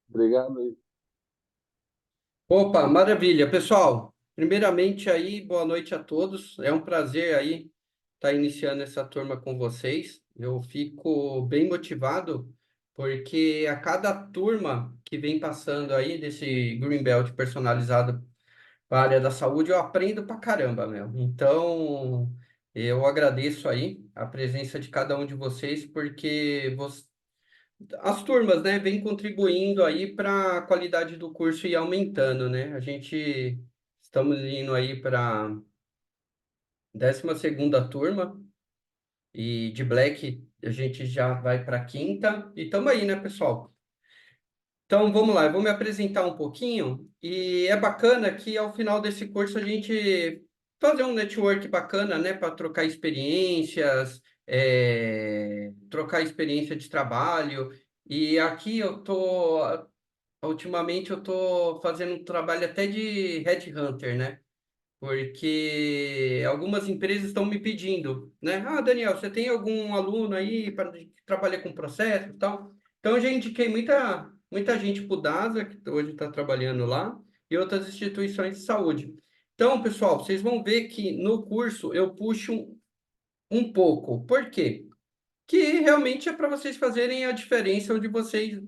Obrigado aí. Opa, maravilha. Pessoal, primeiramente aí, boa noite a todos. É um prazer aí estar iniciando essa turma com vocês. Eu fico bem motivado porque a cada turma que vem passando aí desse Green Belt personalizado para a área da saúde, eu aprendo pra caramba, meu. Então, eu agradeço aí a presença de cada um de vocês porque as turmas, né, vêm contribuindo aí para a qualidade do curso ir aumentando, né? A gente estamos indo aí para 12ª turma e de Black a gente já vai para a quinta e estamos aí, né, pessoal? Então vamos lá, eu vou me apresentar um pouquinho e é bacana que ao final desse curso a gente fazer um network bacana, né, para trocar experiências, trocar experiência de trabalho. E aqui ultimamente eu tô fazendo um trabalho até de headhunter, né? Porque algumas empresas estão me pedindo, né? Ah, Daniel, você tem algum aluno aí para que trabalha com processo e tal? Então eu já indiquei muita gente para o DASA, que hoje está trabalhando lá, e outras instituições de saúde. Então, pessoal, vocês vão ver que no curso eu puxo um pouco. Por quê? Que realmente é para vocês fazerem a diferença onde vocês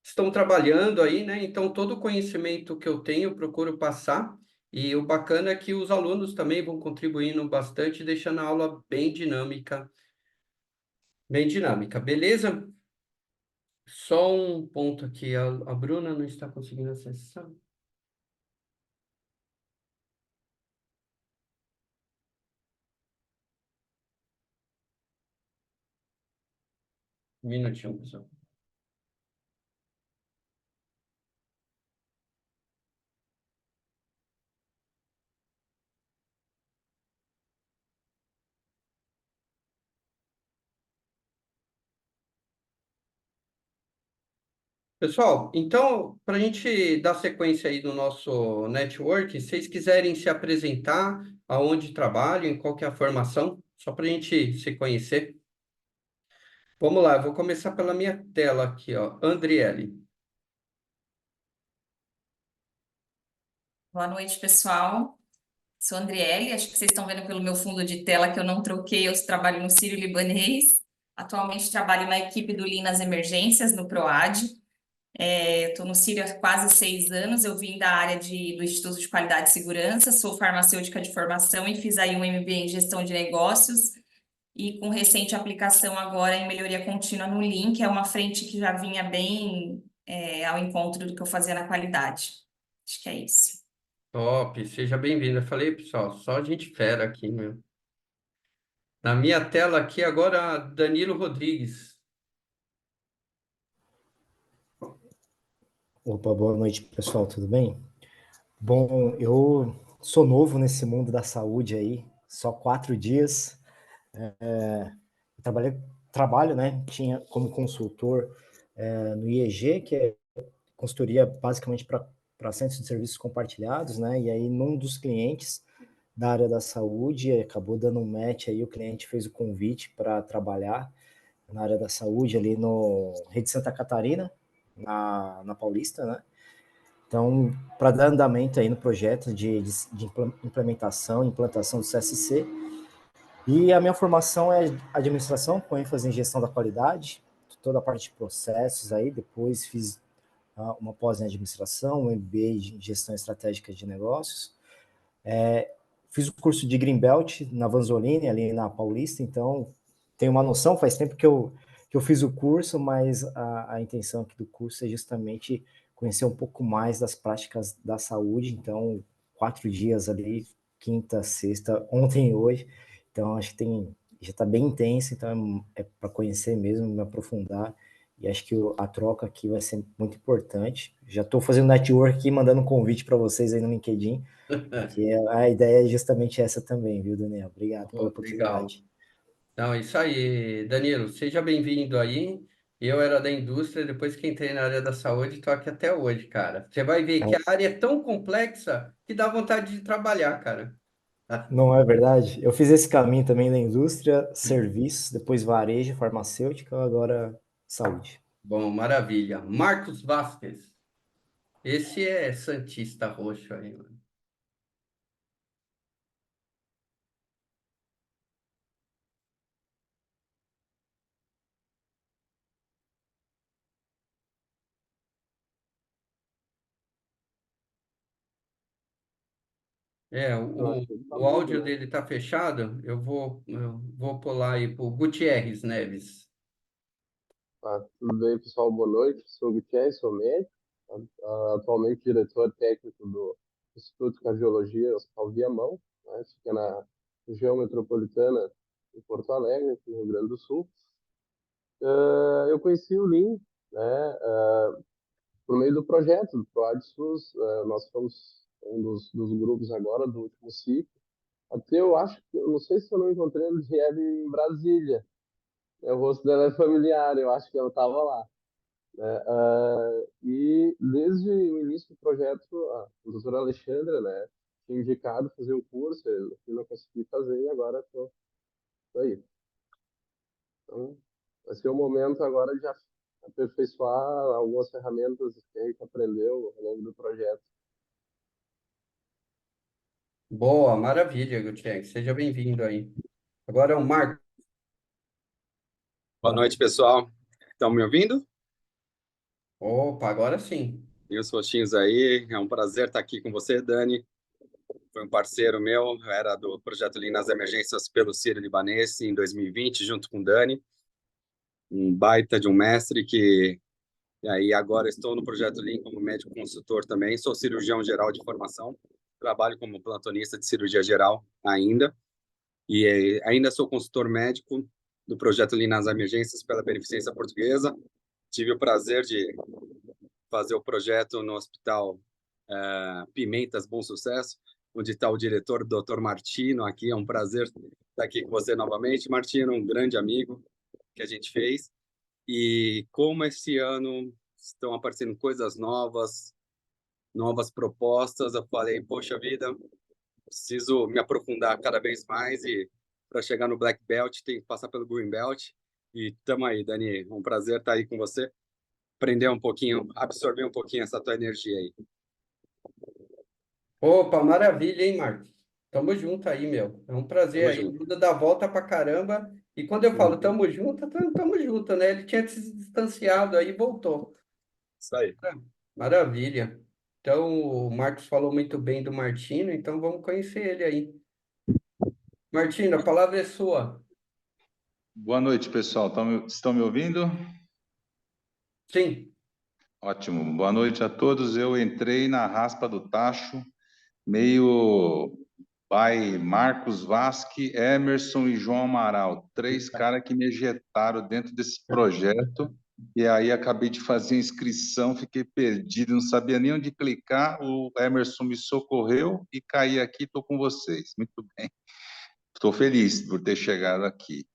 estão trabalhando aí, né? Então, todo o conhecimento que eu tenho, eu procuro passar. E o bacana é que os alunos também vão contribuindo bastante, deixando a aula bem dinâmica, beleza? Só um ponto aqui, a Bruna não está conseguindo acessar. Um minutinho, pessoal. Pessoal, então, para a gente dar sequência aí no nosso network, se vocês quiserem se apresentar, aonde trabalham, qual que é a formação, só para a gente se conhecer. Vamos lá, eu vou começar pela minha tela aqui, ó. Andriele. Boa noite, pessoal. Sou Andriele, acho que vocês estão vendo pelo meu fundo de tela que eu não troquei, eu trabalho no Sírio-Libanês. Atualmente trabalho na equipe do Lean nas emergências, no PROAD. Estou no Sírio há quase 6 anos, eu vim da área do Instituto de Qualidade e Segurança, sou farmacêutica de formação e fiz aí um MBA em Gestão de Negócios e com recente aplicação agora em Melhoria Contínua no Lean, que é uma frente que já vinha bem, ao encontro do que eu fazia na qualidade. Acho que é isso. Top, seja bem-vindo. Eu falei, pessoal, só gente fera aqui, meu. Na minha tela aqui agora, Danilo Rodrigues. Opa, boa noite, pessoal, tudo bem? Bom, eu sou novo nesse mundo da saúde aí, só 4 dias. Trabalhei, trabalho, né? Tinha como consultor no IEG, que é consultoria basicamente para centros de serviços compartilhados, né? E aí, num dos clientes da área da saúde, acabou dando um match aí, o cliente fez o convite para trabalhar na área da saúde ali no Rede Santa Catarina, na Paulista, né? Então, para dar andamento aí no projeto de implementação, implantação do CSC. E a minha formação é administração, com ênfase em gestão da qualidade, toda a parte de processos aí. Depois fiz uma pós em administração, um MBA em gestão estratégica de negócios. Fiz o curso de Greenbelt na Vanzolini, ali na Paulista, então tenho uma noção, faz tempo que eu fiz o curso, mas a intenção aqui do curso é justamente conhecer um pouco mais das práticas da saúde, então 4 dias ali, quinta, sexta, ontem e hoje, então acho que já está bem intenso, então é para conhecer mesmo, me aprofundar, e acho que a troca aqui vai ser muito importante. Já estou fazendo network aqui, mandando um convite para vocês aí no LinkedIn, porque a ideia é justamente essa também, viu, Daniel? Obrigado pela Pô, legal. oportunidade. Não, isso aí, Danilo, seja bem-vindo aí. Eu era da indústria, depois que entrei na área da saúde, estou aqui até hoje, cara. Você vai ver que a área é tão complexa que dá vontade de trabalhar, cara. Não é verdade? Eu fiz esse caminho também da indústria, serviços, depois varejo, farmacêutica, agora saúde. Bom, maravilha. Marcos Vasquez. Esse é Santista roxo aí, mano. É, Eu acho que ele tá o mudo, áudio né? dele tá fechado. Eu vou pular aí pro Gutierrez Neves. Tudo bem, pessoal? Boa noite. Sou o Gutierrez, sou médico, atualmente diretor técnico do Instituto de Cardiologia Hospital Viamão, né? Isso fica na região metropolitana de Porto Alegre, aqui no Rio Grande do Sul. Eu conheci o Lin, né, por meio do projeto do ProAD SUS. Nós fomos um dos grupos agora do último ciclo. Até eu acho que, eu não sei se eu não encontrei a Ligiane em Brasília, né? O rosto dela é familiar, eu acho que ela estava lá, né? E desde o início do projeto, a doutora Alexandra, né, tinha indicado fazer o curso, eu não consegui fazer e agora estou aí. Então, vai ser o momento agora de aperfeiçoar algumas ferramentas que a gente aprendeu ao longo do projeto. Boa, maravilha, Gutierrez. Seja bem-vindo aí. Agora é o Marcos. Boa noite, pessoal. Estão me ouvindo? Opa, agora sim. E os rostinhos aí. É um prazer estar aqui com você, Dani. Foi um parceiro meu, eu era do projeto Lean nas Emergências pelo Sírio-Libanês em 2020, junto com o Dani, um baita de um mestre que... E aí agora estou no projeto Lean como médico consultor também. Sou cirurgião geral de formação, trabalho como plantonista de cirurgia geral ainda, e ainda sou consultor médico do projeto Lean nas Emergências pela Beneficência Portuguesa. Tive o prazer de fazer o projeto no Hospital Pimentas Bom Sucesso, onde está o diretor, Dr. Martino, aqui. É um prazer estar aqui com você novamente. Martino, um grande amigo que a gente fez. E como esse ano estão aparecendo coisas novas, novas propostas, eu falei, poxa vida, preciso me aprofundar cada vez mais e para chegar no Black Belt tem que passar pelo Green Belt. E tamo aí, Dani, um prazer estar aí com você, aprender um pouquinho, absorver um pouquinho essa tua energia aí. Opa, maravilha, hein, Marcos? Tamo junto aí, meu. É um prazer Tamo aí. O junto. Duda dá volta pra caramba. E quando eu falo tamo junto, tamo junto, né? Ele tinha se distanciado aí e voltou. Isso aí. É, maravilha. Então, o Marcos falou muito bem do Martino, então vamos conhecer ele aí. Martino, a palavra é sua. Boa noite, pessoal. Estão me ouvindo? Sim. Ótimo. Boa noite a todos. Eu entrei na raspa do tacho, meio by Marcos Vasque, Emerson e João Amaral. Três caras que me ejetaram dentro desse projeto. E aí acabei de fazer a inscrição, fiquei perdido, não sabia nem onde clicar. O Emerson me socorreu e caí aqui, estou com vocês. Muito bem. Estou feliz por ter chegado aqui.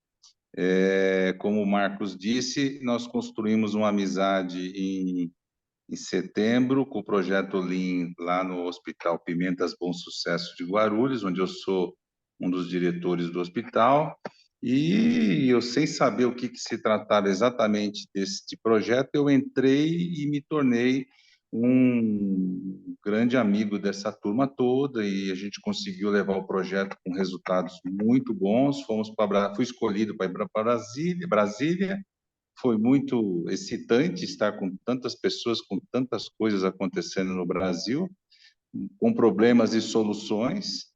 Como o Marcos disse, nós construímos uma amizade em setembro com o projeto Lean lá no Hospital Pimentas Bom Sucesso de Guarulhos, onde eu sou um dos diretores do hospital. E eu, sem saber o que se tratava exatamente deste projeto, eu entrei e me tornei um grande amigo dessa turma toda e a gente conseguiu levar o projeto com resultados muito bons. Fui escolhido para ir para Brasília. Foi muito excitante estar com tantas pessoas, com tantas coisas acontecendo no Brasil, com problemas e soluções.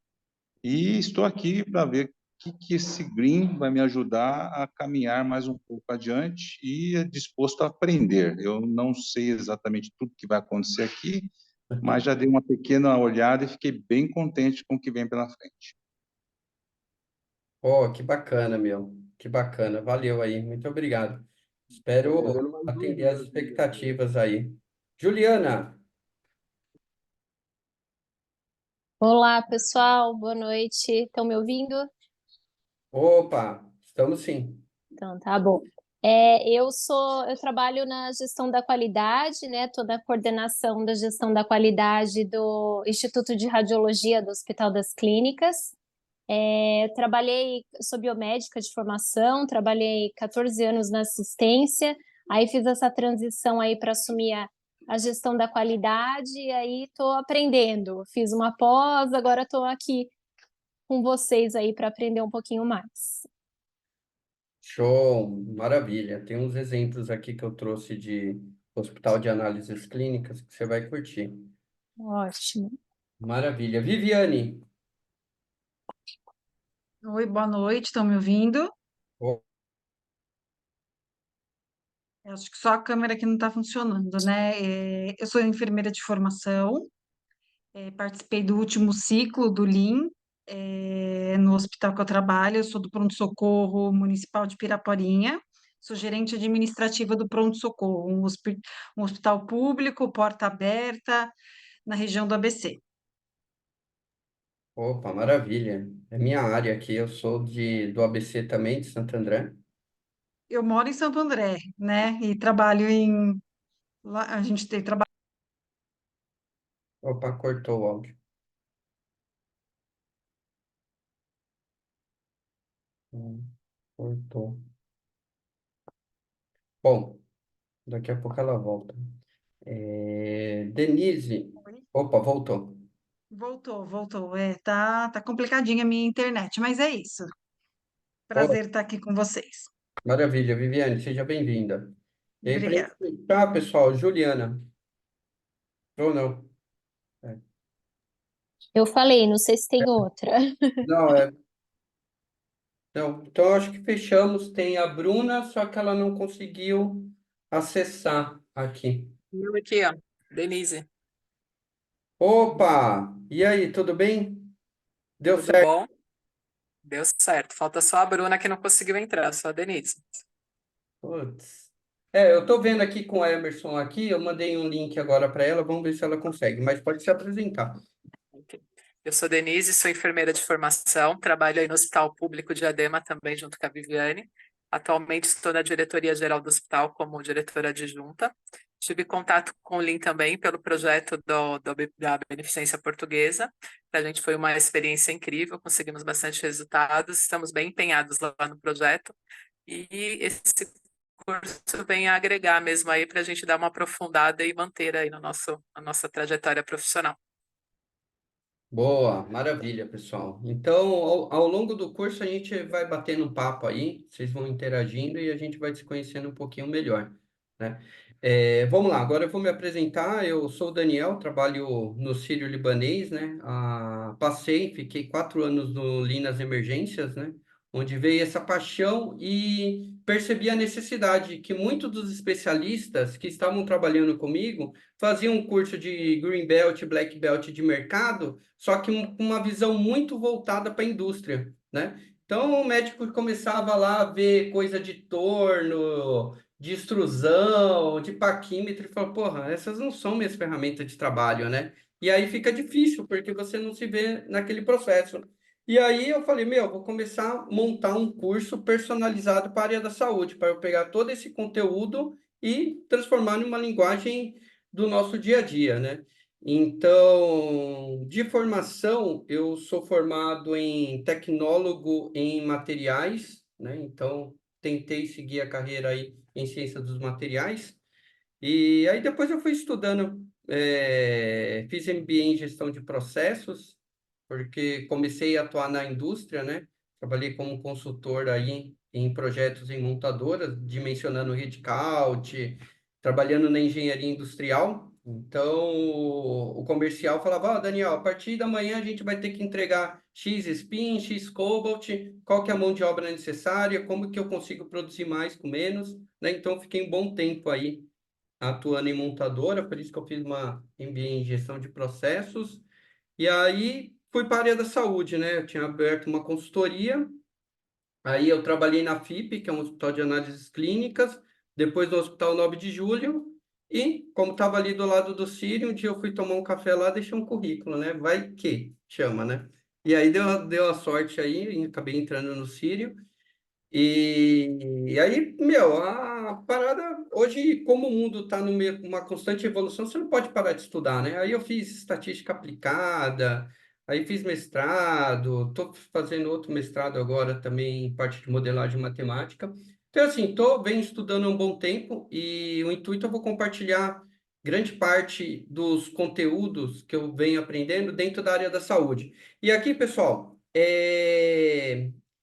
E estou aqui para ver o que esse Green vai me ajudar a caminhar mais um pouco adiante e é disposto a aprender. Eu não sei exatamente tudo que vai acontecer aqui, mas já dei uma pequena olhada e fiquei bem contente com o que vem pela frente. Oh, que bacana, meu. Que bacana. Valeu aí. Muito obrigado. Estou Espero devendo mais uns atender as dias de Brasília. expectativas aí. Juliana. Olá, pessoal, boa noite. Estão me ouvindo? Opa, estamos sim. Então, tá bom. Eu trabalho na gestão da qualidade, né? Tô na coordenação da gestão da qualidade do Instituto de Radiologia do Hospital das Clínicas. Sou biomédica de formação, trabalhei 14 anos na assistência, Aí fiz essa transição aí para assumir a gestão da qualidade, e aí estou aprendendo. Fiz uma pós, agora estou aqui com vocês aí para aprender um pouquinho mais. Show, maravilha. Tem uns exemplos aqui que eu trouxe de Hospital de Análises Clínicas que você vai curtir. Ótimo. Maravilha. Viviane. Oi, boa noite, estão me ouvindo? Ô, Eu acho que só a câmera aqui não está funcionando, né? Eu sou enfermeira de formação, participei do último ciclo do Lean, no hospital que eu trabalho, eu sou do Pronto-Socorro Municipal de Piraporinha, sou gerente administrativa do Pronto-Socorro, um hospital público, porta aberta, na região do ABC. Opa, maravilha. É minha área aqui. Eu sou do ABC também, de Santo André. Eu moro em Santo André, né? E trabalho em. A gente tem trabalho. Opa, cortou o áudio. Cortou. Bom, daqui a pouco ela volta. Denise. Opa, voltou. Voltou. Tá complicadinha a minha internet, mas é isso. Ô, Prazer estar aqui com vocês. maravilha, Viviane, seja bem-vinda. E aí, para Obrigada. tá, pessoal, Juliana. Ou não? É. Eu falei, não sei se tem outra. Não, não, então acho que fechamos. Tem a Bruna, só que ela não conseguiu acessar aqui. Eu aqui, ó, Denise, Opa! E aí, tudo bem? Deu tudo certo? bom? Deu certo. Falta só a Bruna que não conseguiu entrar, só a Denise. Putz. Eu tô vendo aqui com a Emerson aqui, eu mandei um link agora para ela, vamos ver se ela consegue, mas pode se apresentar. Ok. Eu sou Denise, sou enfermeira de formação, trabalho aí no Hospital Público de Diadema também junto com a Viviane. Atualmente estou na diretoria geral do hospital como diretora adjunta. Tive contato com o Lean também pelo projeto da Beneficência Portuguesa. Para a gente foi uma experiência incrível, conseguimos bastante resultados, estamos bem empenhados lá no projeto. E esse curso vem a agregar mesmo aí para a gente dar uma aprofundada e manter aí no na nossa trajetória profissional. Boa, maravilha, pessoal. Então, ao longo do curso, a gente vai batendo um papo aí, vocês vão interagindo e a gente vai se conhecendo um pouquinho melhor, né? Vamos lá, agora eu vou me apresentar. Eu sou o Daniel, trabalho no Sírio-Libanês, né? Fiquei 4 anos no Lean nas Emergências, né? Onde veio essa paixão e percebi a necessidade que muitos dos especialistas que estavam trabalhando comigo faziam um curso de Green Belt, Black Belt de mercado, só que com uma visão muito voltada para a indústria, né? Então, o médico começava lá a ver coisa de torno, de extrusão, de paquímetro, e falava, porra, essas não são minhas ferramentas de trabalho, né? E aí fica difícil, porque você não se vê naquele processo. E aí eu falei, meu, vou começar a montar um curso personalizado para a área da saúde, para eu pegar todo esse conteúdo e transformar numa linguagem do nosso dia a dia, né? Então, de formação, eu sou formado em tecnólogo em materiais, né? Então, tentei seguir a carreira aí em ciência dos materiais. E aí depois eu fui estudando, fiz MBA em gestão de processos, porque comecei a atuar na indústria, né? Trabalhei como consultor aí em projetos em montadoras, dimensionando headcount, trabalhando na engenharia industrial. Então, o comercial falava, ó, Daniel, a partir da manhã a gente vai ter que entregar X spin, X cobalt, qual que é a mão de obra necessária, como que eu consigo produzir mais com menos, né? Então, fiquei um bom tempo aí atuando em montadora, por isso que eu fiz uma MBA em gestão de processos. E aí fui para a área da saúde, né? Eu tinha aberto uma consultoria, aí eu trabalhei na FIP, que é um hospital de análises clínicas, depois no Hospital 9 de Julho, e como estava ali do lado do Sírio, um dia eu fui tomar um café lá, deixei um currículo, né? Vai que chama, né? E aí deu a sorte aí, e acabei entrando no Sírio. E aí, meu, a parada, hoje, como o mundo está numa constante evolução, você não pode parar de estudar, né? Aí eu fiz estatística aplicada, aí fiz mestrado, estou fazendo outro mestrado agora também em parte de modelagem matemática. Então, assim, venho estudando há um bom tempo e o intuito eu vou compartilhar grande parte dos conteúdos que eu venho aprendendo dentro da área da saúde. E aqui, pessoal,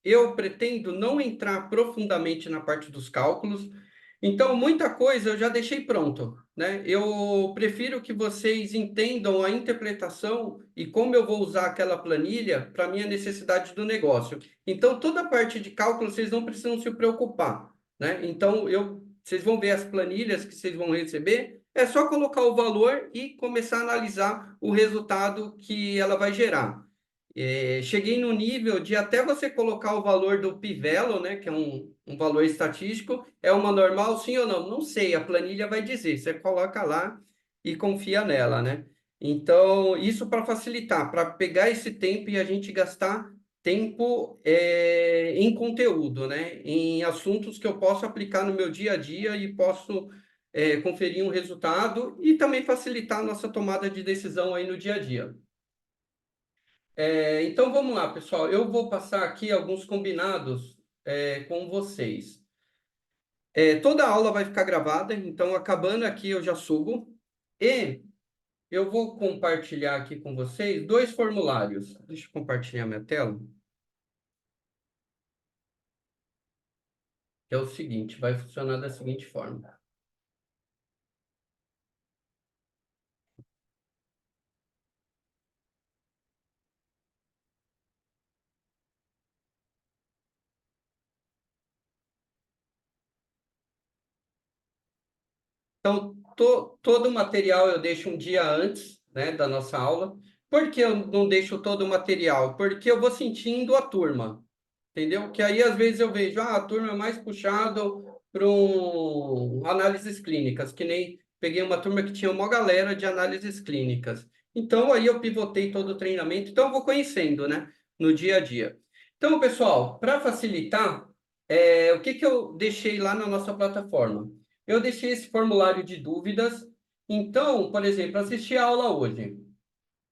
eu pretendo não entrar profundamente na parte dos cálculos, então muita coisa eu já deixei pronto, né? Eu prefiro que vocês entendam a interpretação e como eu vou usar aquela planilha para minha necessidade do negócio. Então, toda a parte de cálculo vocês não precisam se preocupar, né? Então, vocês vão ver as planilhas que vocês vão receber, é só colocar o valor e começar a analisar o resultado que ela vai gerar. Cheguei no nível de até você colocar o valor do Pivelo, né, que é um valor estatístico, é uma normal, sim ou não? Não sei, a planilha vai dizer, você coloca lá e confia nela, né? Então, isso para facilitar, para pegar esse tempo e a gente gastar tempo em conteúdo, né? Em assuntos que eu posso aplicar no meu dia a dia e posso conferir um resultado e também facilitar a nossa tomada de decisão aí no dia a dia. Então, vamos lá, pessoal. Eu vou passar aqui alguns combinados com vocês. Toda a aula vai ficar gravada, então, acabando aqui, eu já subo. E eu vou compartilhar aqui com vocês 2 formulários. Deixa eu compartilhar minha tela. Que é o seguinte, vai funcionar da seguinte forma. Então, todo o material eu deixo um dia antes, né, da nossa aula. Por que eu não deixo todo o material? Porque eu vou sentindo a turma, entendeu? Que aí, às vezes, eu vejo, a turma é mais puxado para análises clínicas, que nem peguei uma turma que tinha uma galera de análises clínicas. Então, aí eu pivotei todo o treinamento. Então, eu vou conhecendo, né, no dia a dia. Então, pessoal, para facilitar, o que eu deixei lá na nossa plataforma? Eu deixei esse formulário de dúvidas. Então, por exemplo, assisti a aula hoje,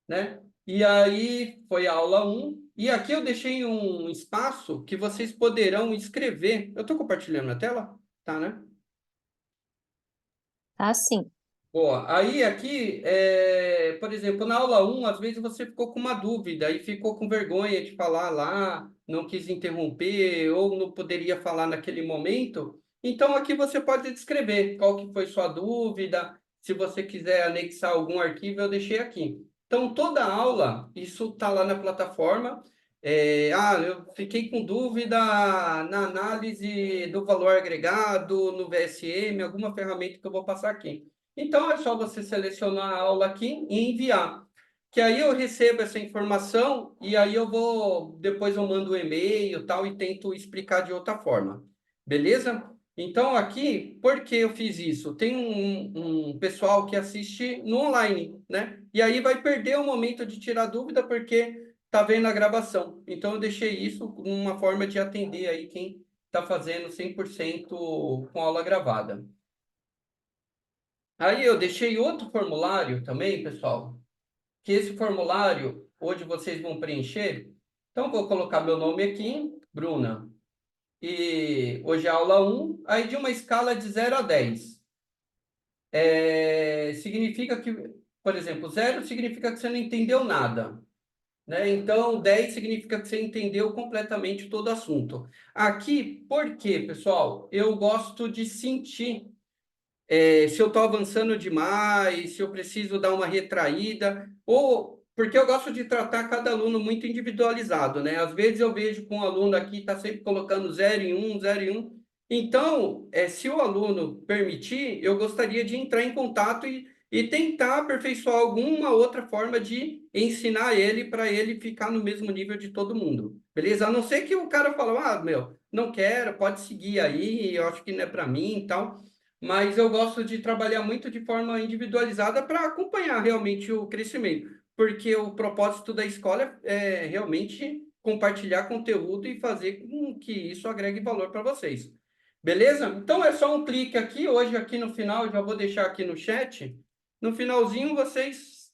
né? E aí foi a aula 1, e aqui eu deixei um espaço que vocês poderão escrever. Eu estou compartilhando a tela? Tá, né? Tá, sim. Boa. Aí aqui, por exemplo, na aula 1, às vezes você ficou com uma dúvida e ficou com vergonha de falar lá, não quis interromper ou não poderia falar naquele momento. Então aqui você pode descrever qual que foi sua dúvida. Se você quiser anexar algum arquivo, eu deixei aqui. Então toda aula, isso está lá na plataforma. Eu fiquei com dúvida na análise do valor agregado, no VSM, alguma ferramenta que eu vou passar aqui. Então, é só você selecionar a aula aqui e enviar. Que aí eu recebo essa informação e aí depois eu mando um e-mail tal e tento explicar de outra forma. Beleza? Então, aqui, por que eu fiz isso? Tem um pessoal que assiste no online, né? E aí vai perder o momento de tirar dúvida porque tá vendo a gravação. Então, eu deixei isso como uma forma de atender aí quem está fazendo 100% com aula gravada. Aí eu deixei outro formulário também, pessoal, que esse formulário, hoje vocês vão preencher. Então, vou colocar meu nome aqui, Bruna. E hoje é a aula 1, aí de uma escala de 0 a 10. Significa que, por exemplo, 0 significa que você não entendeu nada, né? Então, 10 significa que você entendeu completamente todo o assunto. Aqui, por quê, pessoal? Eu gosto de sentir se eu estou avançando demais, se eu preciso dar uma retraída, ou porque eu gosto de tratar cada aluno muito individualizado, né? Às vezes eu vejo que um aluno aqui está sempre colocando 0 em 1, 0 em 1. Então, se o aluno permitir, eu gostaria de entrar em contato e tentar aperfeiçoar alguma outra forma de ensinar ele para ele ficar no mesmo nível de todo mundo. Beleza? A não ser que o cara fale, não quero, pode seguir aí, eu acho que não é para mim e tal. Mas eu gosto de trabalhar muito de forma individualizada para acompanhar realmente o crescimento, porque o propósito da escola é realmente compartilhar conteúdo e fazer com que isso agregue valor para vocês. Beleza? Então é só um clique aqui, hoje aqui no final, já vou deixar aqui no chat. No finalzinho, vocês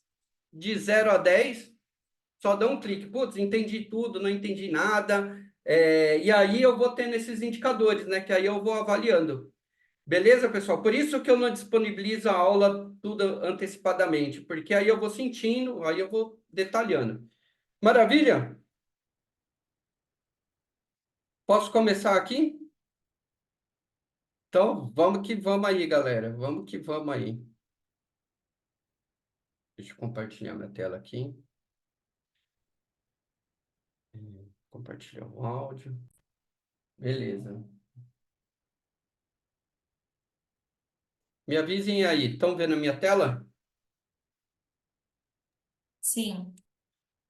de 0 a 10, só dão um clique. Putz, entendi tudo, não entendi nada. E aí eu vou tendo esses indicadores, né? Que aí eu vou avaliando. Beleza, pessoal? Por isso que eu não disponibilizo a aula tudo antecipadamente, porque aí eu vou sentindo, aí eu vou detalhando. Maravilha? Posso começar aqui? Então, vamos que vamos aí, galera. Vamos que vamos aí. Deixa eu compartilhar minha tela aqui. Compartilhar o áudio. Beleza. Me avisem aí. Estão vendo a minha tela? Sim.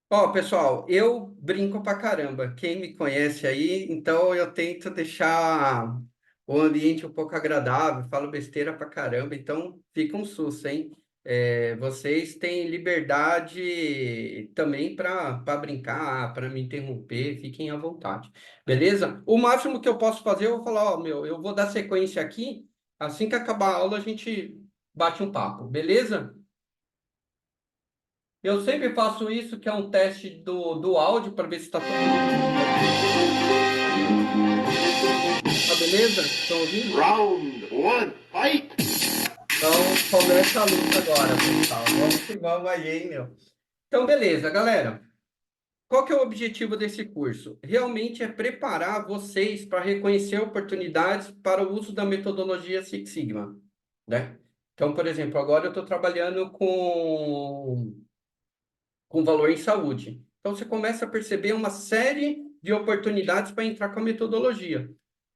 Ó, pessoal, eu brinco pra caramba. Quem me conhece aí, então eu tento deixar o ambiente um pouco agradável, falo besteira pra caramba, então fica um susto, hein? Vocês têm liberdade também para brincar, para me interromper, fiquem à vontade, beleza? O máximo que eu posso fazer, eu vou falar, ó, meu, eu vou dar sequência aqui, assim que acabar a aula a gente bate um papo, beleza? Eu sempre faço isso, que é um teste do áudio, para ver se está todo mundo. Tá beleza? Estão ouvindo? Round one, fight! Então, começa a luta agora, pessoal. Vamos que vamos aí, hein, meu? Então, beleza, galera. Qual que é o objetivo desse curso? Realmente é preparar vocês para reconhecer oportunidades para o uso da metodologia Six Sigma, né? Então, por exemplo, agora eu estou trabalhando com valor em saúde. Então, você começa a perceber uma série de oportunidades para entrar com a metodologia,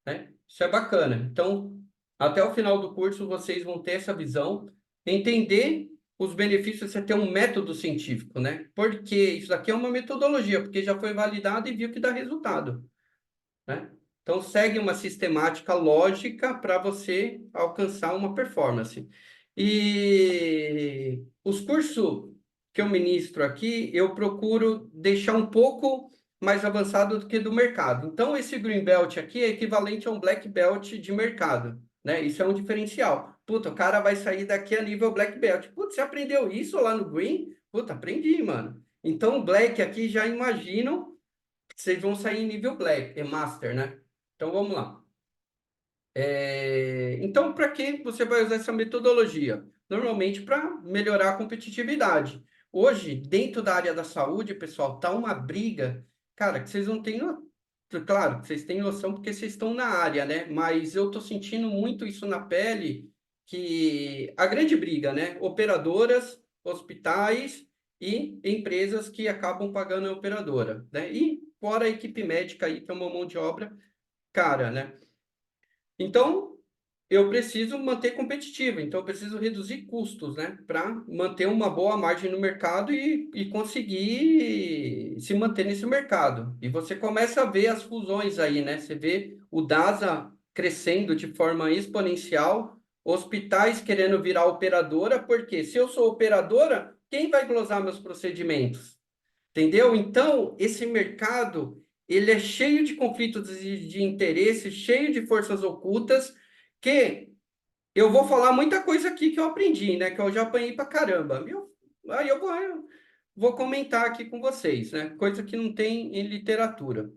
né? Isso é bacana. Então, até o final do curso, vocês vão ter essa visão, entender os benefícios de você ter um método científico, né? Porque isso daqui é uma metodologia, porque já foi validado e viu que dá resultado, né? Então, segue uma sistemática lógica para você alcançar uma performance. E os cursos que eu ministro aqui, eu procuro deixar um pouco mais avançado do que do mercado. Então, esse Green Belt aqui é equivalente a um Black Belt de mercado, né? Isso é um diferencial. Puta, o cara vai sair daqui a nível Black Belt. Puta, você aprendeu isso lá no Green? Puta, aprendi, mano. Então, o Black aqui já imaginam que vocês vão sair em nível Black, é Master, né? Então, vamos lá. Então, para que você vai usar essa metodologia? Normalmente para melhorar a competitividade. Hoje, dentro da área da saúde, pessoal, tá uma briga, cara, que vocês não têm, claro, que vocês têm noção porque vocês estão na área, né? Mas eu tô sentindo muito isso na pele, que a grande briga, né? Operadoras, hospitais e empresas que acabam pagando a operadora, né? E fora a equipe médica aí, que é uma mão de obra cara, né? Então, eu preciso manter competitivo, então eu preciso reduzir custos, né? Para manter uma boa margem no mercado e conseguir se manter nesse mercado. E você começa a ver as fusões aí, né? Você vê o DASA crescendo de forma exponencial, hospitais querendo virar operadora, porque se eu sou operadora, quem vai glosar meus procedimentos? Entendeu? Então, esse mercado, ele é cheio de conflitos de interesse, cheio de forças ocultas, que eu vou falar muita coisa aqui que eu aprendi, né? Que eu já apanhei pra caramba. Aí eu vou comentar aqui com vocês, né? Coisa que não tem em literatura.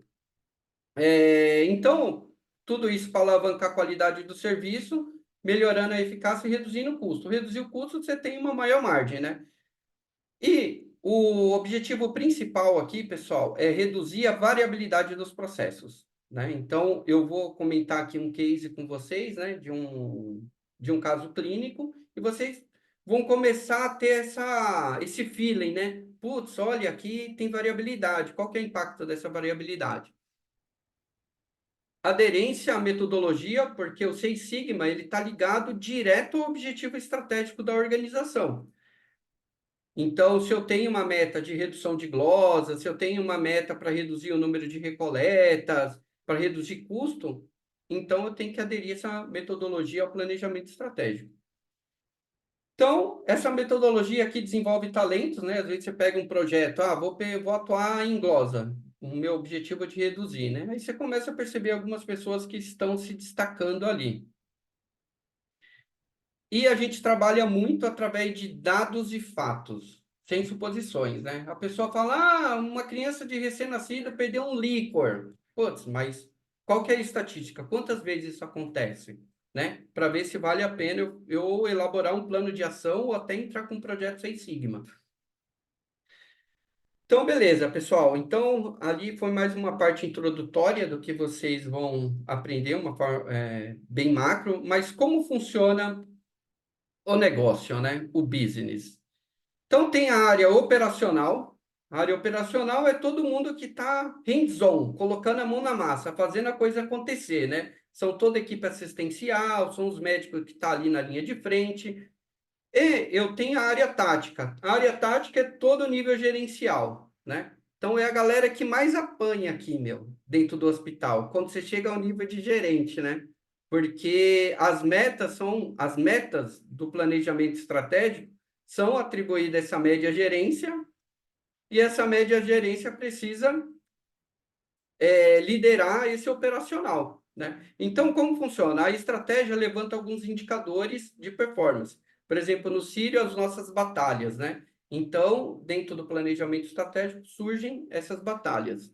Então, tudo isso para alavancar a qualidade do serviço, melhorando a eficácia e reduzindo o custo. Reduzir o custo, você tem uma maior margem, né? E o objetivo principal aqui, pessoal, é reduzir a variabilidade dos processos, né? Então, eu vou comentar aqui um case com vocês, né, de um caso clínico, e vocês vão começar a ter esse feeling, né? Putz, olha, aqui tem variabilidade. Qual que é o impacto dessa variabilidade? Aderência à metodologia, porque o Six Sigma ele está ligado direto ao objetivo estratégico da organização. Então, se eu tenho uma meta de redução de glosas, se eu tenho uma meta para reduzir o número de recoletas, para reduzir custo, então eu tenho que aderir essa metodologia ao planejamento estratégico. Então, essa metodologia aqui desenvolve talentos, né? Às vezes você pega um projeto, vou atuar em glosa, o meu objetivo é de reduzir, né? Aí você começa a perceber algumas pessoas que estão se destacando ali. E a gente trabalha muito através de dados e fatos, sem suposições, né? A pessoa fala, uma criança de recém-nascida perdeu um líquor. Putz, mas qual que é a estatística? Quantas vezes isso acontece? Né? Para ver se vale a pena eu elaborar um plano de ação ou até entrar com um projeto Six Sigma. Então, beleza, pessoal. Então, ali foi mais uma parte introdutória do que vocês vão aprender, uma forma bem macro, mas como funciona o negócio, né? O business. Então, tem a área operacional. A área operacional é todo mundo que está hands-on, colocando a mão na massa, fazendo a coisa acontecer, né? São toda a equipe assistencial, são os médicos que estão ali na linha de frente. E eu tenho a área tática. A área tática é todo o nível gerencial, né? Então, é a galera que mais apanha aqui, dentro do hospital, quando você chega ao nível de gerente, né? Porque as metas do planejamento estratégico são atribuídas a essa média gerência, e essa média gerência precisa liderar esse operacional, né? Então, como funciona? A estratégia levanta alguns indicadores de performance. Por exemplo, no Sírio, as nossas batalhas, né? Então, dentro do planejamento estratégico, surgem essas batalhas.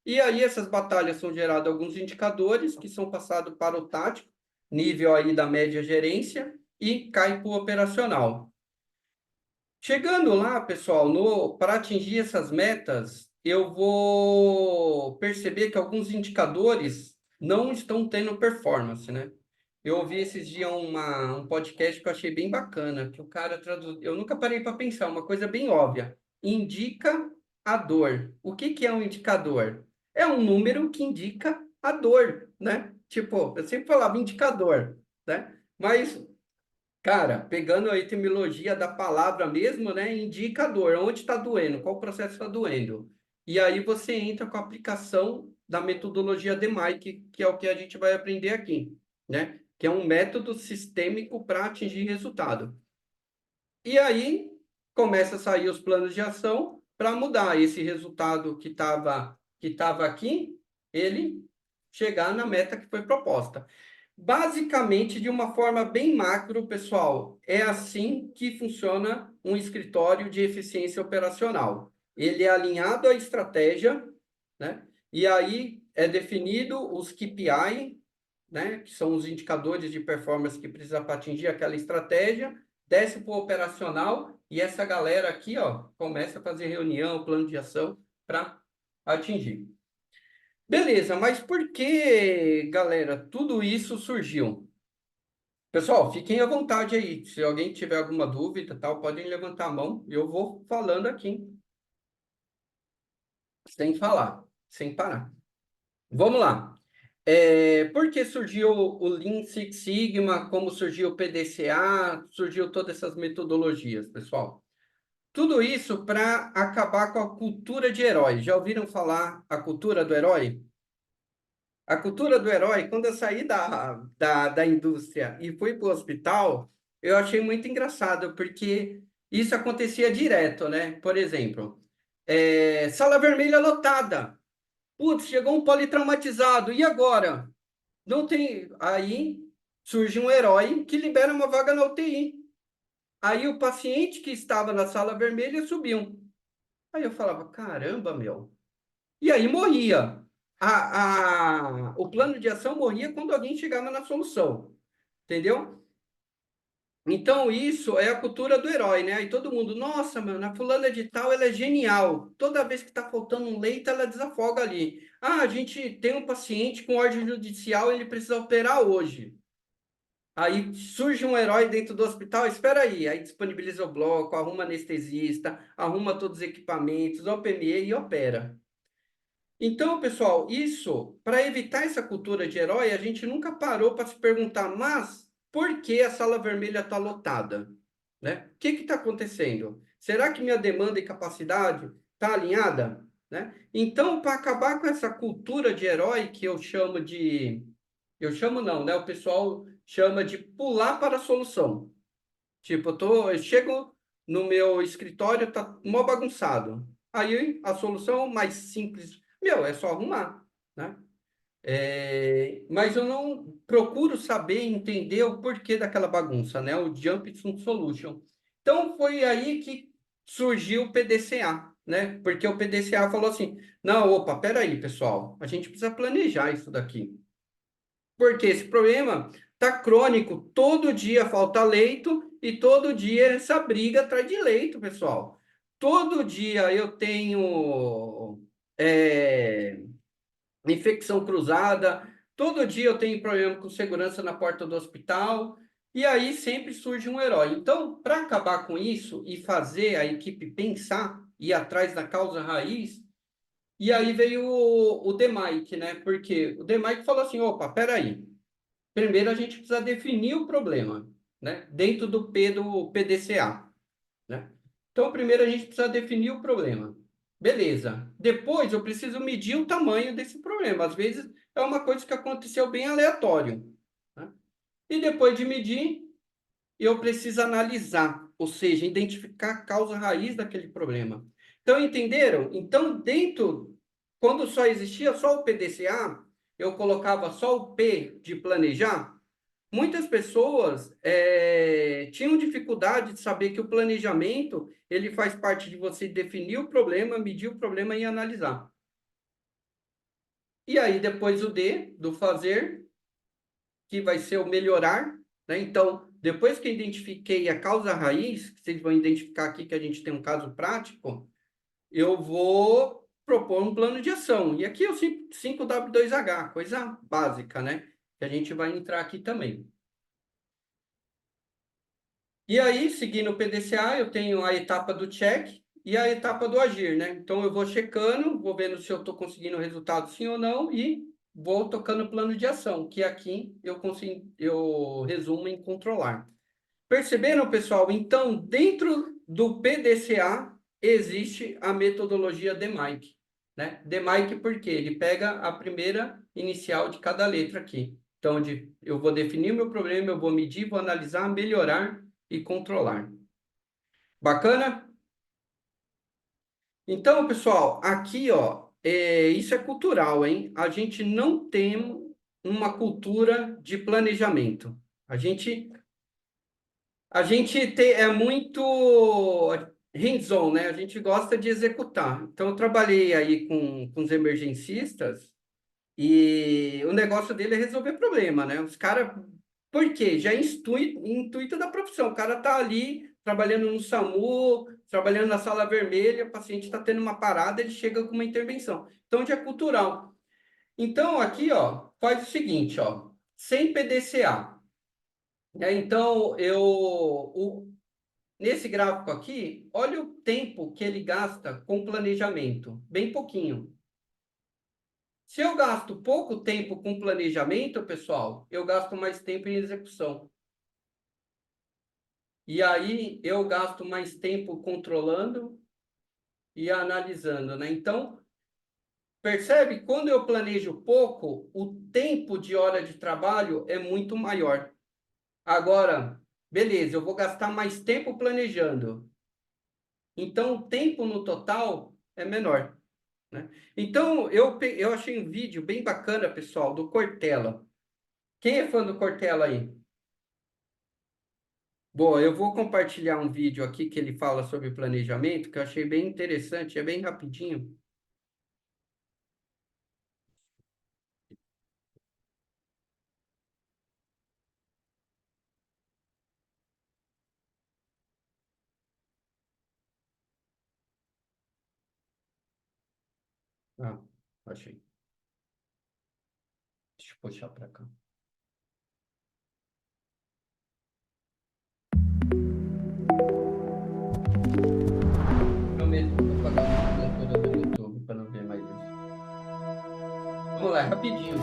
E aí, essas batalhas são gerados alguns indicadores que são passados para o tático, nível aí da média gerência, e cai para o operacional. Chegando lá, pessoal, para atingir essas metas, eu vou perceber que alguns indicadores não estão tendo performance, né? Eu ouvi esses dias um podcast que eu achei bem bacana, que o cara traduz. Eu nunca parei para pensar, uma coisa bem óbvia. Indica a dor. O que que é um indicador? É um número que indica a dor, né? Tipo, eu sempre falava indicador, né? Mas cara, pegando a etimologia da palavra mesmo, né? Indicador, onde está doendo, qual processo está doendo. E aí você entra com a aplicação da metodologia DMAI, que é o que a gente vai aprender aqui, né? Que é um método sistêmico para atingir resultado. E aí começa a sair os planos de ação para mudar esse resultado que tava aqui, ele chegar na meta que foi proposta. Basicamente, de uma forma bem macro, pessoal, é assim que funciona um escritório de eficiência operacional. Ele é alinhado à estratégia, né? E aí é definido os KPI, né? Que são os indicadores de performance que precisa para atingir aquela estratégia, desce para o operacional e essa galera aqui, ó, começa a fazer reunião, plano de ação para atingir. Beleza, mas por que, galera, tudo isso surgiu? Pessoal, fiquem à vontade aí. Se alguém tiver alguma dúvida, tal, podem levantar a mão. Eu vou falando aqui, sem falar, sem parar. Vamos lá. Por que surgiu o Lean Six Sigma? Como surgiu o PDCA? Surgiu todas essas metodologias, pessoal. Tudo isso para acabar com a cultura de herói. Já ouviram falar a cultura do herói? A cultura do herói, quando eu saí da indústria e fui para o hospital, eu achei muito engraçado, porque isso acontecia direto, né? Por exemplo, sala vermelha lotada. Putz, chegou um politraumatizado, e agora? Não tem. Aí surge um herói que libera uma vaga na UTI. Aí o paciente que estava na sala vermelha subiu. Aí eu falava, caramba, meu. E aí morria. O plano de ação morria quando alguém chegava na solução. Entendeu? Então, isso é a cultura do herói, né? Aí todo mundo, nossa, mano, a fulana de tal, ela é genial. Toda vez que está faltando um leito, ela desafoga ali. Ah, a gente tem um paciente com ordem judicial, ele precisa operar hoje. Aí surge um herói dentro do hospital, espera aí disponibiliza o bloco, arruma anestesista, arruma todos os equipamentos, OPME e opera. Então, pessoal, isso, para evitar essa cultura de herói, a gente nunca parou para se perguntar, mas por que a sala vermelha está lotada? Né? O que está acontecendo? Será que minha demanda e capacidade está alinhada? Né? Então, para acabar com essa cultura de herói que eu chamo de... Eu chamo não, né? O pessoal chama de pular para a solução. Tipo, eu chego no meu escritório, tá mó bagunçado. Aí a solução mais simples, é só arrumar, né? Mas eu não procuro saber entender o porquê daquela bagunça, né? O Jump to Solution. Então foi aí que surgiu o PDCA, né? Porque o PDCA falou assim, não, opa, peraí, pessoal, a gente precisa planejar isso daqui. Porque esse problema está crônico, todo dia falta leito e todo dia essa briga atrás de leito, pessoal. Todo dia eu tenho infecção cruzada, todo dia eu tenho problema com segurança na porta do hospital, e aí sempre surge um herói. Então, para acabar com isso e fazer a equipe pensar, ir atrás da causa raiz, e aí veio o DMAIC, né? Porque o DMAIC falou assim, opa, peraí, primeiro a gente precisa definir o problema, né? Dentro do PDCA, né? Então, primeiro a gente precisa definir o problema. Beleza. Depois eu preciso medir o tamanho desse problema. Às vezes é uma coisa que aconteceu bem aleatório, né? E depois de medir, eu preciso analisar, ou seja, identificar a causa raiz daquele problema. Então, entenderam? Então, quando só existia só o PDCA, eu colocava só o P de planejar, muitas pessoas tinham dificuldade de saber que o planejamento ele faz parte de você definir o problema, medir o problema e analisar. E aí, depois o D, do fazer, que vai ser o melhorar, né? Então, depois que eu identifiquei a causa raiz, que vocês vão identificar aqui que a gente tem um caso prático, eu vou propor um plano de ação. E aqui é o 5W2H, coisa básica, né? Que a gente vai entrar aqui também. E aí, seguindo o PDCA, eu tenho a etapa do check e a etapa do agir, né? Então, eu vou checando, vou vendo se eu estou conseguindo o resultado sim ou não e vou tocando o plano de ação, que aqui eu resumo em controlar. Perceberam, pessoal? Então, dentro do PDCA, existe a metodologia DMAIC, né? DMAIC porque ele pega a primeira inicial de cada letra aqui. Então, eu vou definir meu problema, eu vou medir, vou analisar, melhorar e controlar. Bacana? Então, pessoal, aqui, ó, isso é cultural, hein? A gente não tem uma cultura de planejamento. A gente é muito hands-on, né? A gente gosta de executar. Então, eu trabalhei aí com os emergencistas e o negócio dele é resolver problema, né? Os caras... Por quê? Já é intuito da profissão. O cara tá ali trabalhando no SAMU, trabalhando na sala vermelha, o paciente está tendo uma parada, ele chega com uma intervenção. Então, já é cultural. Então, aqui, ó, faz o seguinte, ó, sem PDCA. Então, nesse gráfico aqui, olha o tempo que ele gasta com planejamento, bem pouquinho. Se eu gasto pouco tempo com planejamento, pessoal, eu gasto mais tempo em execução. E aí eu gasto mais tempo controlando e analisando, né? Então, percebe? Quando eu planejo pouco, o tempo de hora de trabalho é muito maior. Agora, beleza, eu vou gastar mais tempo planejando. Então, o tempo no total é menor, né? Então, eu achei um vídeo bem bacana, pessoal, do Cortella. Quem é fã do Cortella aí? Bom, eu vou compartilhar um vídeo aqui que ele fala sobre planejamento, que eu achei bem interessante, é bem rapidinho. Ah, achei. Deixa eu puxar para cá. Prometo que vou pagar a assinatura do YouTube para não ver mais isso. Vamos lá, rapidinho.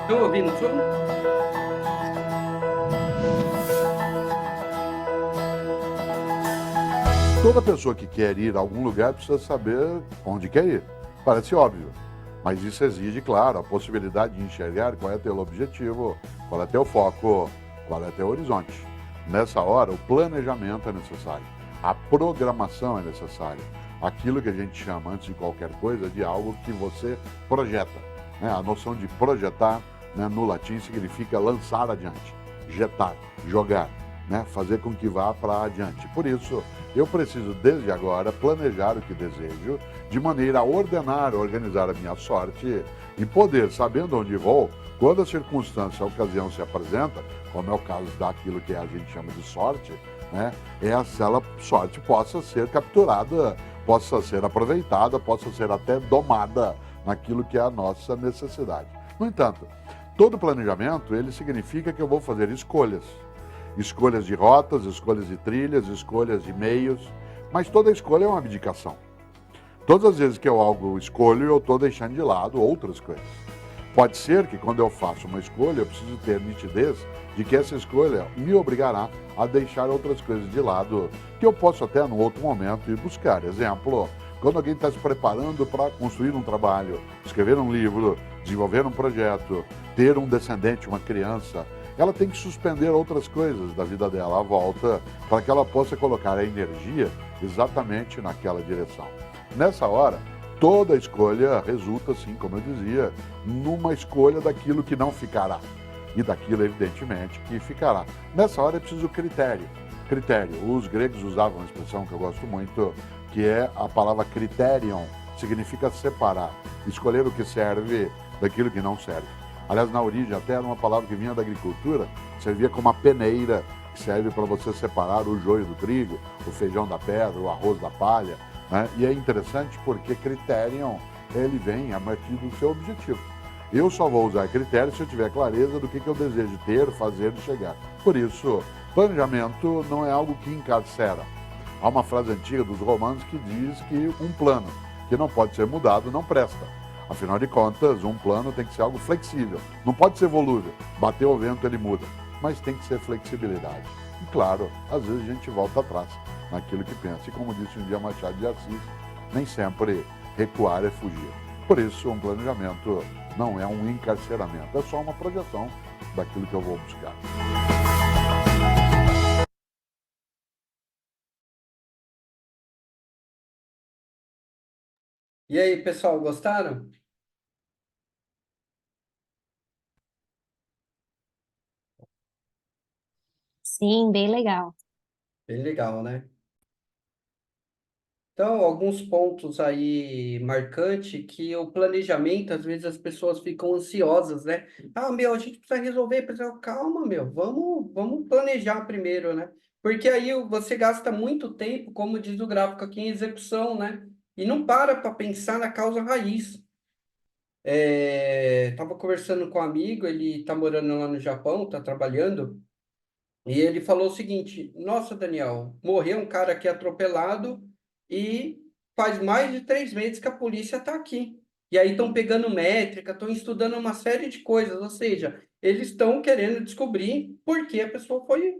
Estão ouvindo o som? Toda pessoa que quer ir a algum lugar precisa saber onde quer ir. Parece óbvio, mas isso exige, claro, a possibilidade de enxergar qual é teu objetivo, qual é teu foco, qual é teu horizonte. Nessa hora, o planejamento é necessário, a programação é necessária. Aquilo que a gente chama, antes de qualquer coisa, de algo que você projeta, né? A noção de projetar, né, no latim significa lançar adiante, jetar, jogar. né, fazer com que vá para adiante. Por isso, eu preciso, desde agora, planejar o que desejo, de maneira a ordenar, organizar a minha sorte e poder, sabendo onde vou, quando a circunstância, a ocasião se apresenta, como é o caso daquilo que a gente chama de sorte, né, essa sorte possa ser capturada, possa ser aproveitada, possa ser até domada naquilo que é a nossa necessidade. No entanto, todo planejamento, ele significa que eu vou fazer escolhas. Escolhas de rotas, escolhas de trilhas, escolhas de meios, mas toda escolha é uma abdicação. Todas as vezes que eu algo escolho, eu estou deixando de lado outras coisas. Pode ser que quando eu faço uma escolha, eu preciso ter nitidez de que essa escolha me obrigará a deixar outras coisas de lado, que eu posso até, num outro momento, ir buscar. Exemplo, quando alguém está se preparando para construir um trabalho, escrever um livro, desenvolver um projeto, ter um descendente, uma criança, ela tem que suspender outras coisas da vida dela à volta para que ela possa colocar a energia exatamente naquela direção. Nessa hora, toda escolha resulta, sim, como eu dizia, numa escolha daquilo que não ficará e daquilo, evidentemente, que ficará. Nessa hora é preciso critério. Critério. Os gregos usavam uma expressão que eu gosto muito, que é a palavra criterion, significa separar, escolher o que serve daquilo que não serve. Aliás, na origem até era uma palavra que vinha da agricultura, servia como uma peneira, que serve para você separar o joio do trigo, o feijão da pedra, o arroz da palha, né? E é interessante porque criterion, ele vem a partir do seu objetivo. Eu só vou usar critério se eu tiver clareza do que eu desejo ter, fazer e chegar. Por isso, planejamento não é algo que encarcera. Há uma frase antiga dos romanos que diz que um plano que não pode ser mudado não presta. Afinal de contas, um plano tem que ser algo flexível. Não pode ser volúvel. Bateu o vento, ele muda. Mas tem que ser flexibilidade. E claro, às vezes a gente volta atrás naquilo que pensa. E como disse um dia Machado de Assis, nem sempre recuar é fugir. Por isso, um planejamento não é um encarceramento. É só uma projeção daquilo que eu vou buscar. E aí, pessoal, gostaram? Sim, bem legal. Bem legal, né? Então, alguns pontos aí marcantes que o planejamento, às vezes as pessoas ficam ansiosas, né? Ah, meu, a gente precisa resolver, precisa... Calma, meu, vamos planejar primeiro, né? Porque aí você gasta muito tempo, como diz o gráfico aqui, em execução, né? E não para pensar na causa raiz. Tava conversando com um amigo, ele tá morando lá no Japão, tá trabalhando, e ele falou o seguinte: Nossa, Daniel, morreu um cara aqui atropelado e faz mais de 3 meses que a polícia está aqui. E aí estão pegando métrica, estão estudando uma série de coisas, ou seja, eles estão querendo descobrir por que a pessoa foi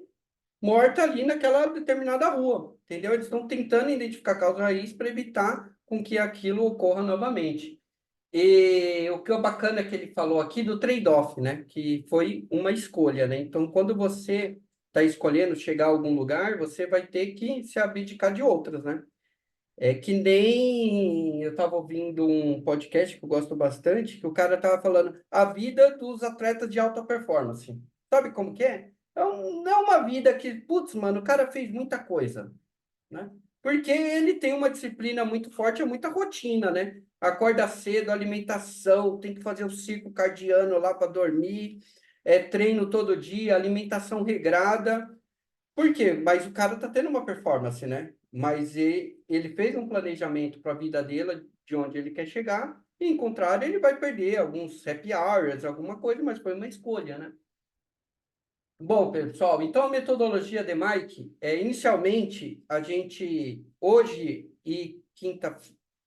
morta ali naquela determinada rua, entendeu? Eles estão tentando identificar a causa raiz para evitar com que aquilo ocorra novamente. E o que é bacana que ele falou aqui do trade-off, né? Que foi uma escolha, né? Então, quando você está escolhendo chegar a algum lugar, você vai ter que se abdicar de outras, né? É que nem eu estava ouvindo um podcast que eu gosto bastante, que o cara estava falando a vida dos atletas de alta performance. Sabe como que é? Não é uma vida que, putz, mano, o cara fez muita coisa, né? Porque ele tem uma disciplina muito forte, é muita rotina, né? Acorda cedo, alimentação, tem que fazer o ciclo cardiano lá para dormir, treino todo dia, alimentação regrada. Por quê? Mas o cara tá tendo uma performance, né? Mas ele fez um planejamento para a vida dele, de onde ele quer chegar, e em contrário, ele vai perder alguns happy hours, alguma coisa, mas foi uma escolha, né? Bom, pessoal, então a metodologia de Mike inicialmente, a gente, hoje e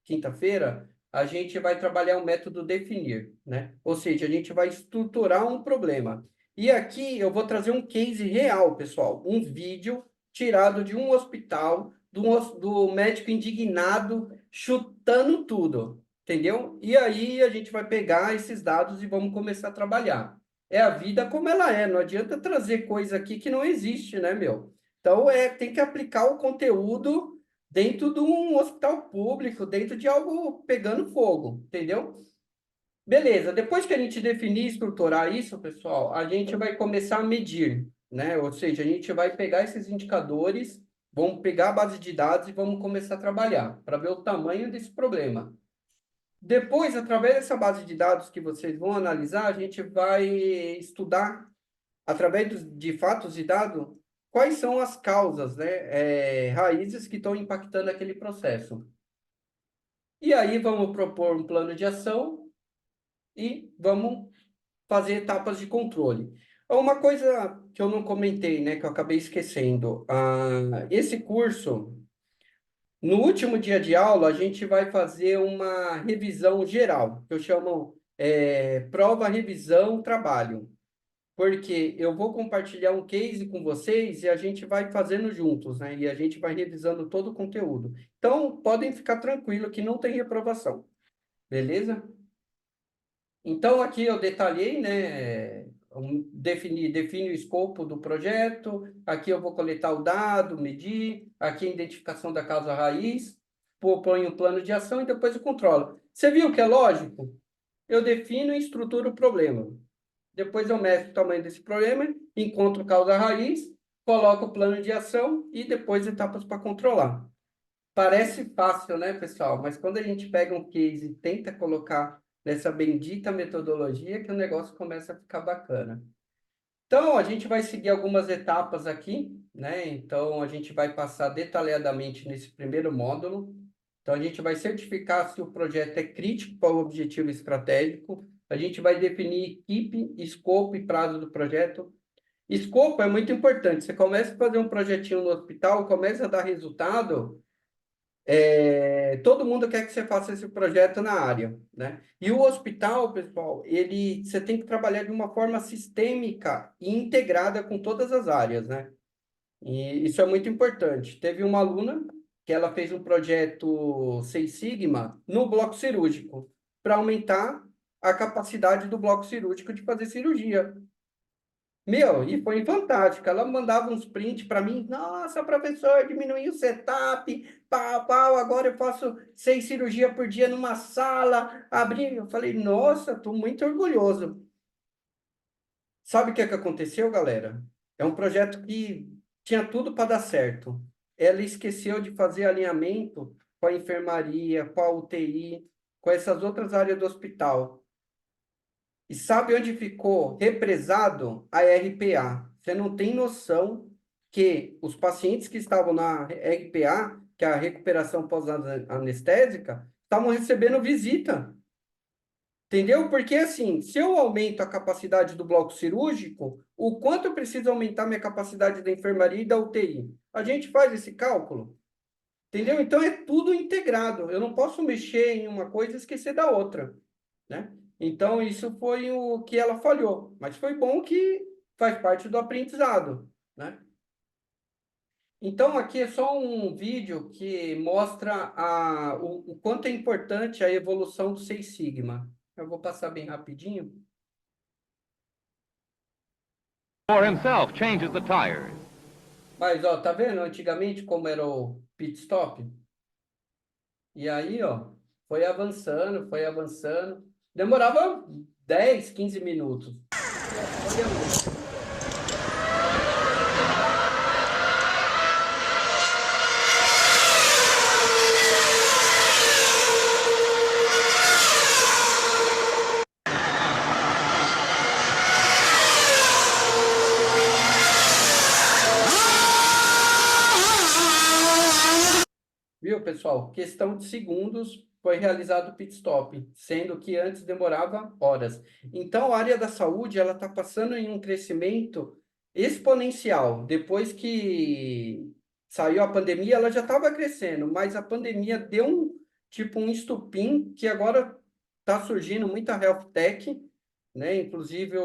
quinta-feira, a gente vai trabalhar o método definir, né? Ou seja, a gente vai estruturar um problema. E aqui eu vou trazer um case real, pessoal, um vídeo tirado de um hospital, do médico indignado, chutando tudo, entendeu? E aí a gente vai pegar esses dados e vamos começar a trabalhar. É a vida como ela é, não adianta trazer coisa aqui que não existe, né, meu? Então, tem que aplicar o conteúdo dentro de um hospital público, dentro de algo pegando fogo, entendeu? Beleza, depois que a gente definir e estruturar isso, pessoal, a gente vai começar a medir. né? Ou seja, a gente vai pegar esses indicadores, vamos pegar a base de dados e vamos começar a trabalhar para ver o tamanho desse problema. Depois, através dessa base de dados que vocês vão analisar, a gente vai estudar, através de fatos e dados, quais são as causas, né, raízes que estão impactando aquele processo. E aí vamos propor um plano de ação e vamos fazer etapas de controle. Uma coisa que eu não comentei, né, que eu acabei esquecendo, esse curso, no último dia de aula, a gente vai fazer uma revisão geral, que eu chamo prova, revisão, trabalho. Porque eu vou compartilhar um case com vocês e a gente vai fazendo juntos, né? E a gente vai revisando todo o conteúdo. Então, podem ficar tranquilos que não tem reprovação. Beleza? Então, aqui eu detalhei, né? Define o escopo do projeto. Aqui eu vou coletar o dado, medir. Aqui a identificação da causa raiz. Ponho o plano de ação e depois eu controlo. Você viu que é lógico? Eu defino e estruturo o problema. Depois eu meço o tamanho desse problema, encontro causa raiz, coloco o plano de ação e depois etapas para controlar. Parece fácil, né, pessoal? Mas quando a gente pega um case e tenta colocar nessa bendita metodologia, que o negócio começa a ficar bacana. Então, a gente vai seguir algumas etapas aqui, né? Então, a gente vai passar detalhadamente nesse primeiro módulo. Então, a gente vai certificar se o projeto é crítico para o objetivo estratégico. A gente vai definir equipe, escopo e prazo do projeto. Escopo é muito importante. Você começa a fazer um projetinho no hospital, começa a dar resultado, todo mundo quer que você faça esse projeto na área, né? E o hospital, pessoal, você tem que trabalhar de uma forma sistêmica e integrada com todas as áreas, né? E isso é muito importante. Teve uma aluna que ela fez um projeto Seis Sigma no bloco cirúrgico para aumentar a capacidade do bloco cirúrgico de fazer cirurgia. Meu, e foi fantástico. Ela mandava uns prints para mim. Nossa, professor, diminuiu o setup, pau, agora eu faço 6 cirurgias por dia numa sala. Abri, eu falei, nossa, estou muito orgulhoso. Sabe o que é que aconteceu, galera? É um projeto que tinha tudo para dar certo. Ela esqueceu de fazer alinhamento com a enfermaria, com a UTI, com essas outras áreas do hospital. E sabe onde ficou represado? A RPA. Você não tem noção que os pacientes que estavam na RPA, que é a recuperação pós-anestésica, estavam recebendo visita. Entendeu? Porque, assim, se eu aumento a capacidade do bloco cirúrgico, o quanto eu preciso aumentar minha capacidade da enfermaria e da UTI? A gente faz esse cálculo. Entendeu? Então, é tudo integrado. Eu não posso mexer em uma coisa e esquecer da outra, né? Então, isso foi o que ela falhou. Mas foi bom que faz parte do aprendizado, né? Então, aqui é só um vídeo que mostra o quanto é importante a evolução do Seis Sigma. Eu vou passar bem rapidinho. For himself changes the tires. Mas, ó, tá vendo antigamente como era o pit stop? E aí, ó, foi avançando, foi avançando. Demorava 10, 15 minutos. Olha, viu, pessoal? Questão de segundos foi realizado o pit stop, sendo que antes demorava horas. Então, a área da saúde ela está passando em um crescimento exponencial. Depois que saiu a pandemia, ela já estava crescendo, mas a pandemia deu um estupim que agora está surgindo muita health tech, né? Inclusive,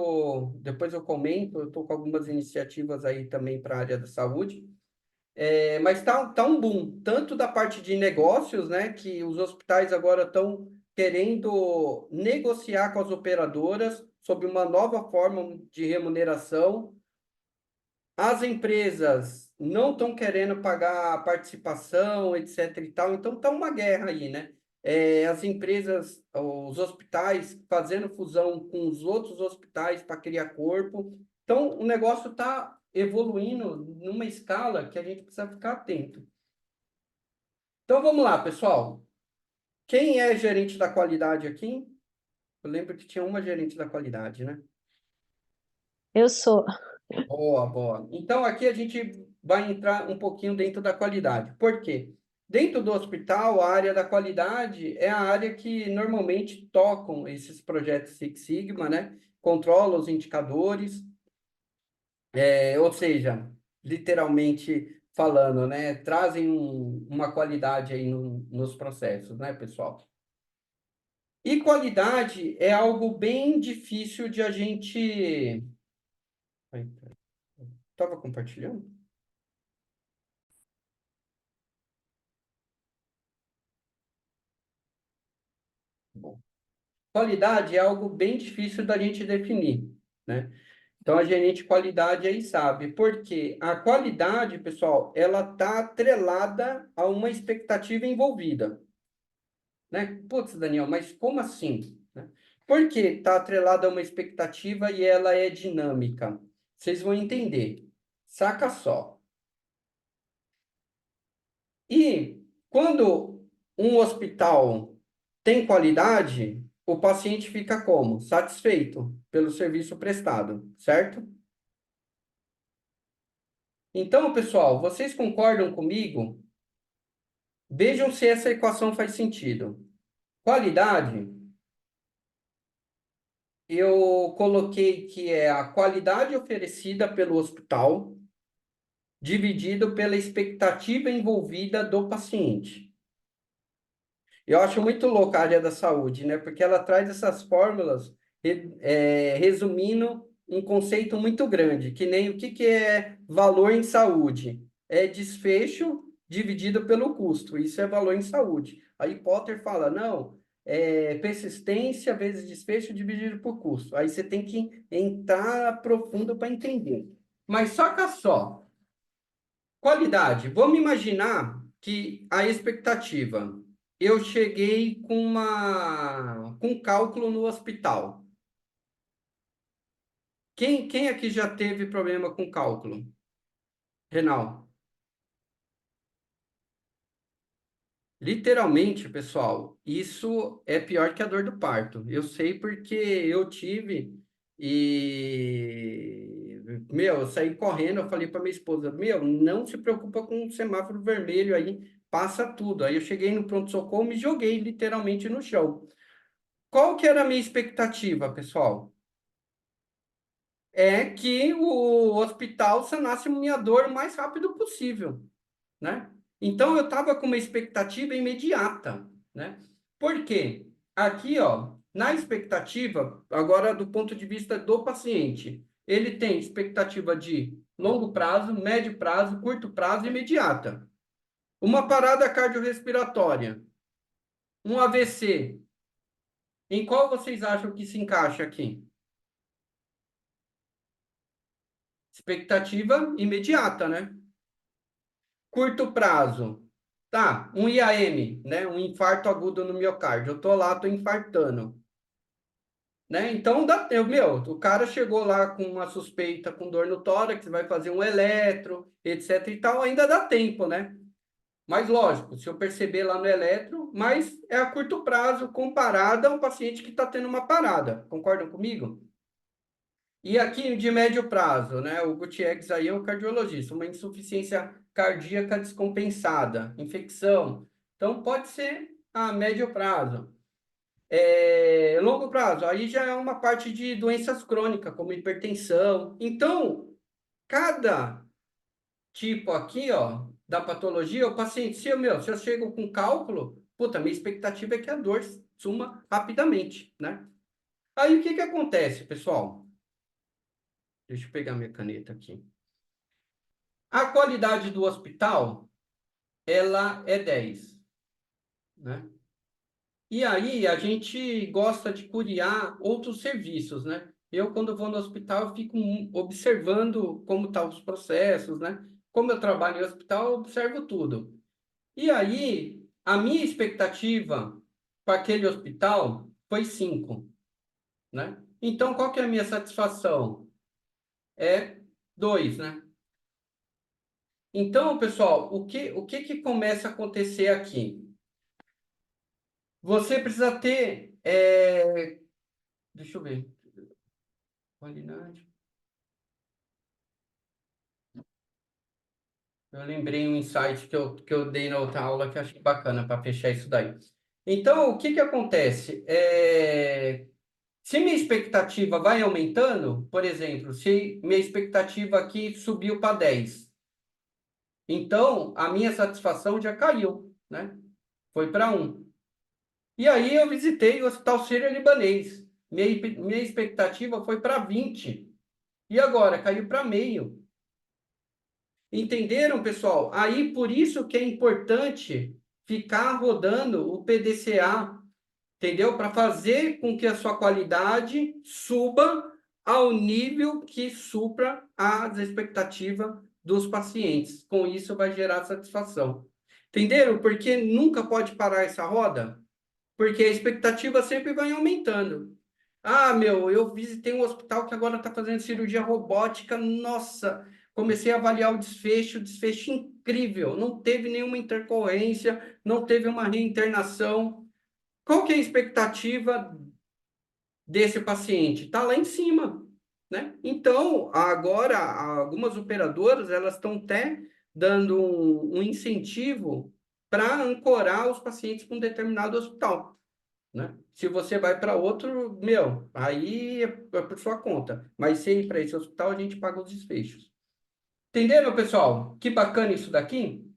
depois eu comento, eu estou com algumas iniciativas aí também para a área da saúde. Mas tá um boom, tanto da parte de negócios, né, que os hospitais agora estão querendo negociar com as operadoras sobre uma nova forma de remuneração. As empresas não estão querendo pagar participação, etc. e tal, então tá uma guerra aí, né? As empresas, os hospitais fazendo fusão com os outros hospitais para criar corpo. Então, o negócio está evoluindo numa escala que a gente precisa ficar atento. Então, vamos lá, pessoal. Quem é gerente da qualidade aqui? Eu lembro que tinha uma gerente da qualidade, né? Eu sou. Boa, boa. Então, aqui a gente vai entrar um pouquinho dentro da qualidade. Por quê? Dentro do hospital, a área da qualidade é a área que normalmente tocam esses projetos Six Sigma, né? Controla os indicadores, ou seja, literalmente falando, né? Trazem uma qualidade aí nos processos, né, pessoal? E qualidade é algo bem difícil de a gente... Estava compartilhando? Bom. Qualidade é algo bem difícil da gente definir, né? Então, a gerente de qualidade aí sabe. Porque a qualidade, pessoal, ela está atrelada a uma expectativa envolvida, né? Putz, Daniel, mas como assim? Né? Por que está atrelada a uma expectativa e ela é dinâmica? Vocês vão entender. Saca só. E quando um hospital tem qualidade, o paciente fica como? Satisfeito pelo serviço prestado, certo? Então, pessoal, vocês concordam comigo? Vejam se essa equação faz sentido. Qualidade, eu coloquei que é a qualidade oferecida pelo hospital dividido pela expectativa envolvida do paciente. Eu acho muito louca a área da saúde, né? Porque ela traz essas fórmulas resumindo um conceito muito grande, que nem o que é valor em saúde. É desfecho dividido pelo custo. Isso é valor em saúde. Aí Potter fala, não, persistência vezes desfecho dividido por custo. Aí você tem que entrar profundo para entender. Mas saca só, qualidade. Vamos imaginar que a expectativa. Eu cheguei com cálculo no hospital. Quem aqui já teve problema com cálculo? Renal. Literalmente, pessoal, isso é pior que a dor do parto. Eu sei porque eu tive e, meu, eu saí correndo, eu falei para minha esposa, meu, não se preocupa com o semáforo vermelho aí, passa tudo. Aí eu cheguei no pronto-socorro, me joguei literalmente no chão. Qual que era a minha expectativa, pessoal? É que o hospital sanasse minha dor o mais rápido possível, né? Então, eu estava com uma expectativa imediata, né? Por quê? Aqui, ó, na expectativa, agora do ponto de vista do paciente, ele tem expectativa de longo prazo, médio prazo, curto prazo e imediata. Uma parada cardiorrespiratória, um AVC, em qual vocês acham que se encaixa aqui? Expectativa imediata, né? Curto prazo. Tá, um IAM, né? Um infarto agudo no miocárdio. Eu tô lá, tô infartando. Né? Então, o cara chegou lá com uma suspeita com dor no tórax, vai fazer um eletro, etc e tal, ainda dá tempo, né? Mas, lógico, se eu perceber lá no eletro, mas é a curto prazo comparado a um paciente que está tendo uma parada. Concordam comigo? E aqui de médio prazo, né? O Gutierrez aí é o cardiologista, uma insuficiência cardíaca descompensada, infecção. Então, pode ser a médio prazo. Longo prazo, aí já é uma parte de doenças crônicas, como hipertensão. Então, cada tipo aqui, ó, da patologia, o paciente, se eu chego com cálculo, puta, minha expectativa é que a dor suma rapidamente, né? Aí, o que que acontece, pessoal? Deixa eu pegar minha caneta aqui. A qualidade do hospital, ela é 10, né? E aí, a gente gosta de curiar outros serviços, né? Eu, quando vou no hospital, eu fico observando como estão os processos, né? Como eu trabalho em hospital, eu observo tudo. E aí, a minha expectativa para aquele hospital foi 5, né? Então, qual que é a minha satisfação? É 2, né? Então, pessoal, o que começa a acontecer aqui? Você precisa ter... deixa eu ver. Qualidade. Eu lembrei um insight que eu dei na outra aula que eu achei bacana para fechar isso daí. Então, o que acontece? Se minha expectativa vai aumentando, por exemplo, se minha expectativa aqui subiu para 10, então a minha satisfação já caiu, né? Foi para 1. E aí eu visitei o Hospital Sírio-Libanês. Minha expectativa foi para 20. E agora caiu para meio. Entenderam, pessoal? Aí por isso que é importante ficar rodando o PDCA, entendeu? Para fazer com que a sua qualidade suba ao nível que supra as expectativas dos pacientes. Com isso vai gerar satisfação. Entenderam? Porque nunca pode parar essa roda, porque a expectativa sempre vai aumentando. Ah, meu, eu visitei um hospital que agora está fazendo cirurgia robótica. Nossa, comecei a avaliar o desfecho incrível. Não teve nenhuma intercorrência, não teve uma reinternação. Qual que é a expectativa desse paciente? Está lá em cima, né? Então, agora, algumas operadoras, elas estão até dando um incentivo para ancorar os pacientes com um determinado hospital, né? Se você vai para outro, meu, aí é por sua conta. Mas se ir para esse hospital, a gente paga os desfechos. Entenderam, pessoal? Que bacana isso daqui?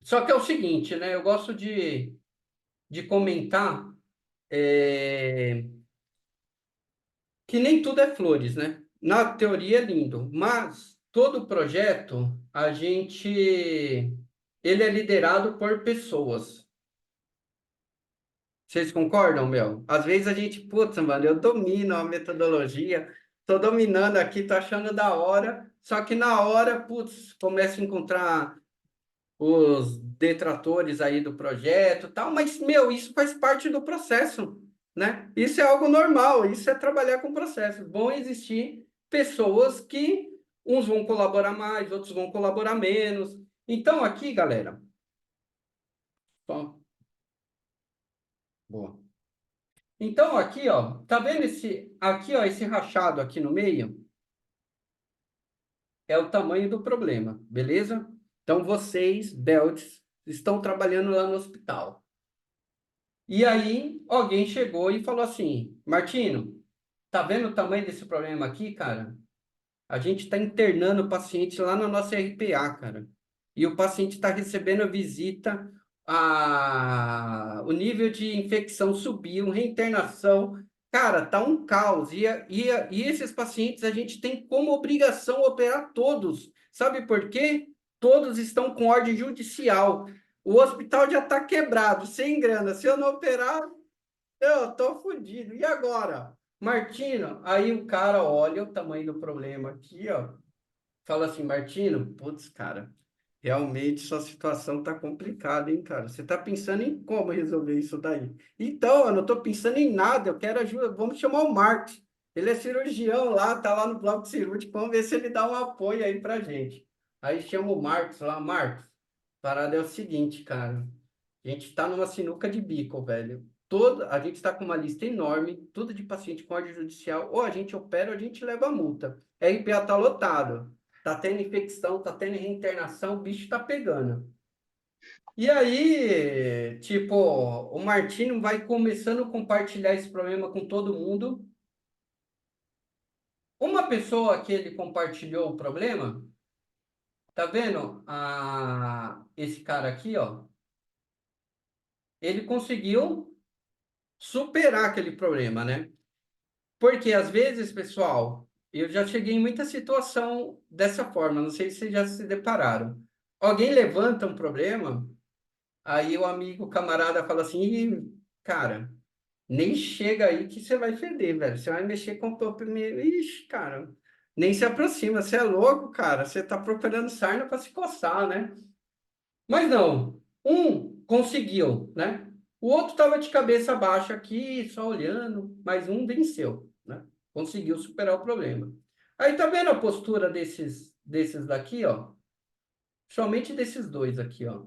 Só que é o seguinte, né? Eu gosto de comentar que nem tudo é flores, né? Na teoria é lindo, mas todo projeto, ele é liderado por pessoas. Vocês concordam, meu? Às vezes a gente, putz, mano, eu domino a metodologia, tô dominando aqui, tô achando da hora, só que na hora, putz, começo a encontrar os detratores aí do projeto, e tal, mas, meu, isso faz parte do processo, né? Isso é algo normal, isso é trabalhar com processo. Vão existir pessoas que uns vão colaborar mais, outros vão colaborar menos. Então, aqui, galera, ó, boa. Então, aqui, ó, tá vendo aqui, ó, esse rachado aqui no meio? É o tamanho do problema, beleza? Então, vocês, Belts, estão trabalhando lá no hospital. E aí, alguém chegou e falou assim, Martino, tá vendo o tamanho desse problema aqui, cara? A gente está internando o paciente lá na nossa RPA, cara. E o paciente está recebendo visita, o nível de infecção subiu, reinternação. Cara, tá um caos. E esses pacientes a gente tem como obrigação operar todos. Sabe por quê? Todos estão com ordem judicial. O hospital já está quebrado, sem grana. Se eu não operar, eu tô fodido. E agora? Martino, aí o cara olha o tamanho do problema aqui, ó. Fala assim, Martino, putz, cara, realmente sua situação tá complicada, hein, cara? Você tá pensando em como resolver isso daí? Então, eu não tô pensando em nada, eu quero ajuda. Vamos chamar o Marcos. Ele é cirurgião lá, tá lá no bloco cirúrgico, vamos ver se ele dá um apoio aí pra gente. Aí chama o Marcos lá, Marcos, a parada é o seguinte, cara. A gente está numa sinuca de bico, velho. A gente está com uma lista enorme, tudo de paciente com ordem judicial. Ou a gente opera ou a gente leva multa. RPA está lotado. Está tendo infecção, está tendo reinternação, o bicho está pegando. E aí, tipo, o Martino vai começando a compartilhar esse problema com todo mundo. Uma pessoa que ele compartilhou o problema, tá vendo? Esse cara aqui, ó. Ele conseguiu superar aquele problema, né? Porque às vezes, pessoal, eu já cheguei em muita situação dessa forma, não sei se vocês já se depararam. Alguém levanta um problema, aí o amigo, o camarada fala assim, "Ih, cara, nem chega aí que você vai feder, velho. Você vai mexer com o teu primeiro. Ixi, cara, nem se aproxima, você é louco, cara. Você tá procurando sarna para se coçar, né? Mas não, um conseguiu, né? O outro estava de cabeça baixa aqui, só olhando, mas um venceu, né? Conseguiu superar o problema. Aí tá vendo a postura desses daqui, ó? somente desses dois aqui, ó.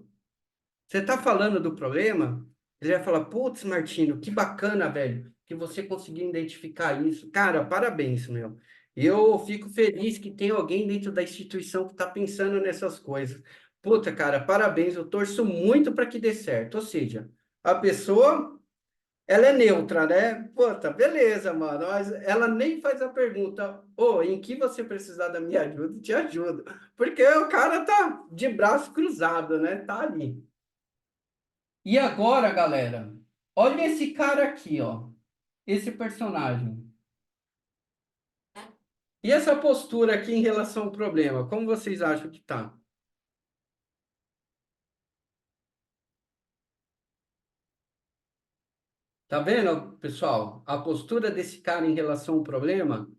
Você tá falando do problema, ele vai falar, putz, Martino, que bacana, velho, que você conseguiu identificar isso. Cara, parabéns, meu. Eu fico feliz que tem alguém dentro da instituição que tá pensando nessas coisas. Puta, cara, parabéns, eu torço muito para que dê certo. Ou seja, a pessoa, ela é neutra, né? Puta, beleza, mano, mas ela nem faz a pergunta, ô, em que você precisar da minha ajuda, te ajudo. Porque o cara tá de braço cruzado, né? Tá ali. E agora, galera, olha esse cara aqui, ó. Esse personagem. E essa postura aqui em relação ao problema, como vocês acham que tá? Tá vendo, pessoal? A postura desse cara em relação ao problema?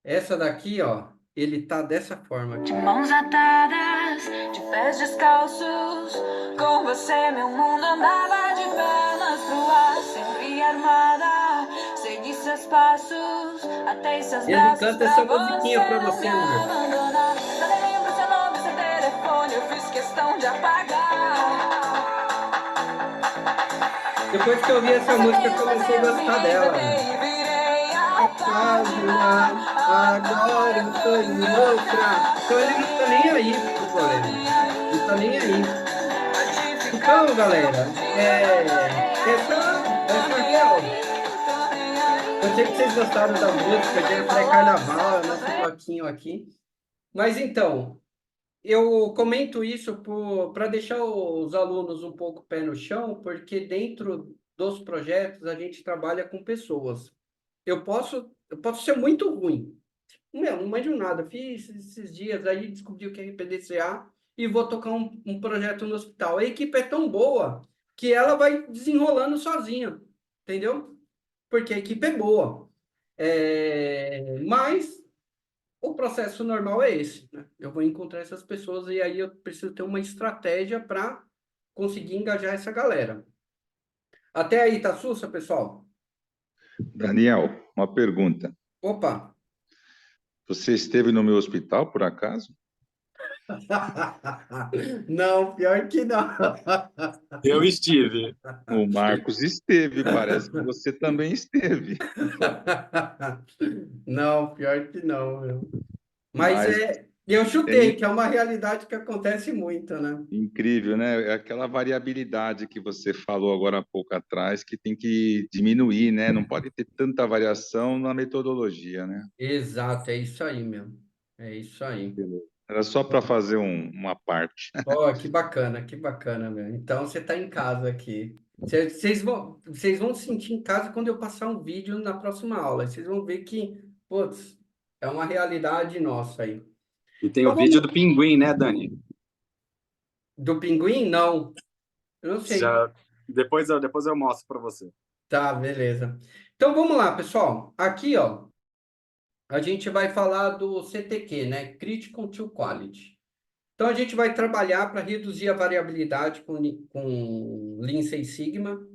Essa daqui, ó, ele tá dessa forma aqui. De mãos atadas, de pés descalços, com você meu mundo andava de pernas pro ar, sempre armada, segui seus passos, até seus Ele braços canta pra essa musiquinha pra você não você, me amor. abandonar. Eu nem lembro seu nome, seu telefone, eu fiz questão de apagar. Depois que eu ouvi essa música, eu comecei a gostar dela. Virei A página, agora eu tô em outra. Então ele não tá nem aí pro problema. Não tá nem aí. Então, galera, essa é real. Eu sei que vocês gostaram da música, que é pré-carnaval, nosso bloquinho aqui. Mas então, eu comento isso para deixar os alunos um pouco pé no chão, porque dentro dos projetos a gente trabalha com pessoas. Eu posso ser muito ruim. Meu, não manjo nada. Fiz esses dias aí, descobri o que é RPDCA e vou tocar um projeto no hospital. A equipe é tão boa que ela vai desenrolando sozinha, entendeu? Porque a equipe é boa. Mas o processo normal é esse, né? Eu vou encontrar essas pessoas e aí eu preciso ter uma estratégia para conseguir engajar essa galera. Até aí, tá sussa, pessoal? Daniel, uma pergunta. Opa! Você esteve no meu hospital, por acaso? Não, pior que não. Eu estive. O Marcos esteve, parece que você também esteve. Não, pior que não, meu. Mas Mas eu é chutei, que é uma realidade que acontece muito, né? incrível, né? É aquela variabilidade que você falou agora há pouco atrás, que tem que diminuir, né? Não pode ter tanta variação na metodologia, né? Exato, é isso aí mesmo. É isso aí. Era só para fazer uma parte. Ó, que bacana, meu. Então você está em casa aqui. Vocês vão sentir em casa quando eu passar um vídeo na próxima aula. Vocês vão ver que, putz, é uma realidade nossa aí. E tem Então o vídeo vamos... do pinguim, né, Dani? Do pinguim? Não. Eu não sei. Depois eu mostro para você. Tá, beleza. Então vamos lá, pessoal. Aqui, ó, a gente vai falar do CTQ, né? Critical to Quality. Então, a gente vai trabalhar para reduzir a variabilidade com Lean Six Sigma,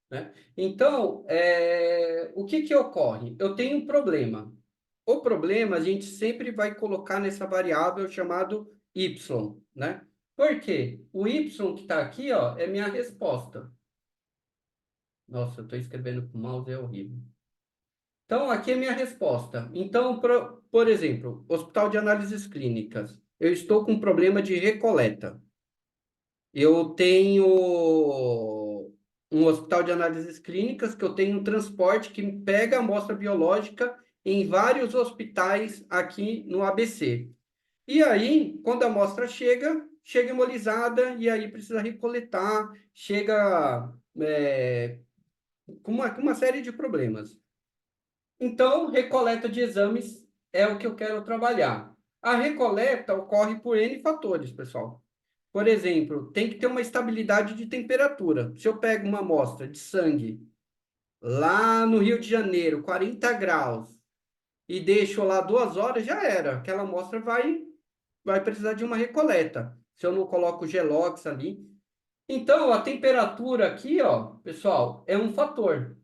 né? Então, o que ocorre? Eu tenho um problema. O problema a gente sempre vai colocar nessa variável chamado Y, né? Por quê? O Y que está aqui, ó, é minha resposta. Nossa, eu estou escrevendo com o mouse, é horrível. Então, aqui é minha resposta. Então, por exemplo, Hospital de Análises Clínicas. Eu estou com um problema de recoleta. Eu tenho um hospital de análises clínicas que eu tenho um transporte que pega a amostra biológica em vários hospitais aqui no ABC. E aí, quando a amostra chega hemolizada e aí precisa recoletar, chega com uma série de problemas. Então, recoleta de exames é o que eu quero trabalhar. A recoleta ocorre por N fatores, pessoal. Por exemplo, tem que ter uma estabilidade de temperatura. Se eu pego uma amostra de sangue lá no Rio de Janeiro, 40 graus, e deixo lá 2 horas, já era. Aquela amostra vai precisar de uma recoleta. Se eu não coloco Gelox ali. Então, a temperatura aqui, ó, pessoal, é um fator.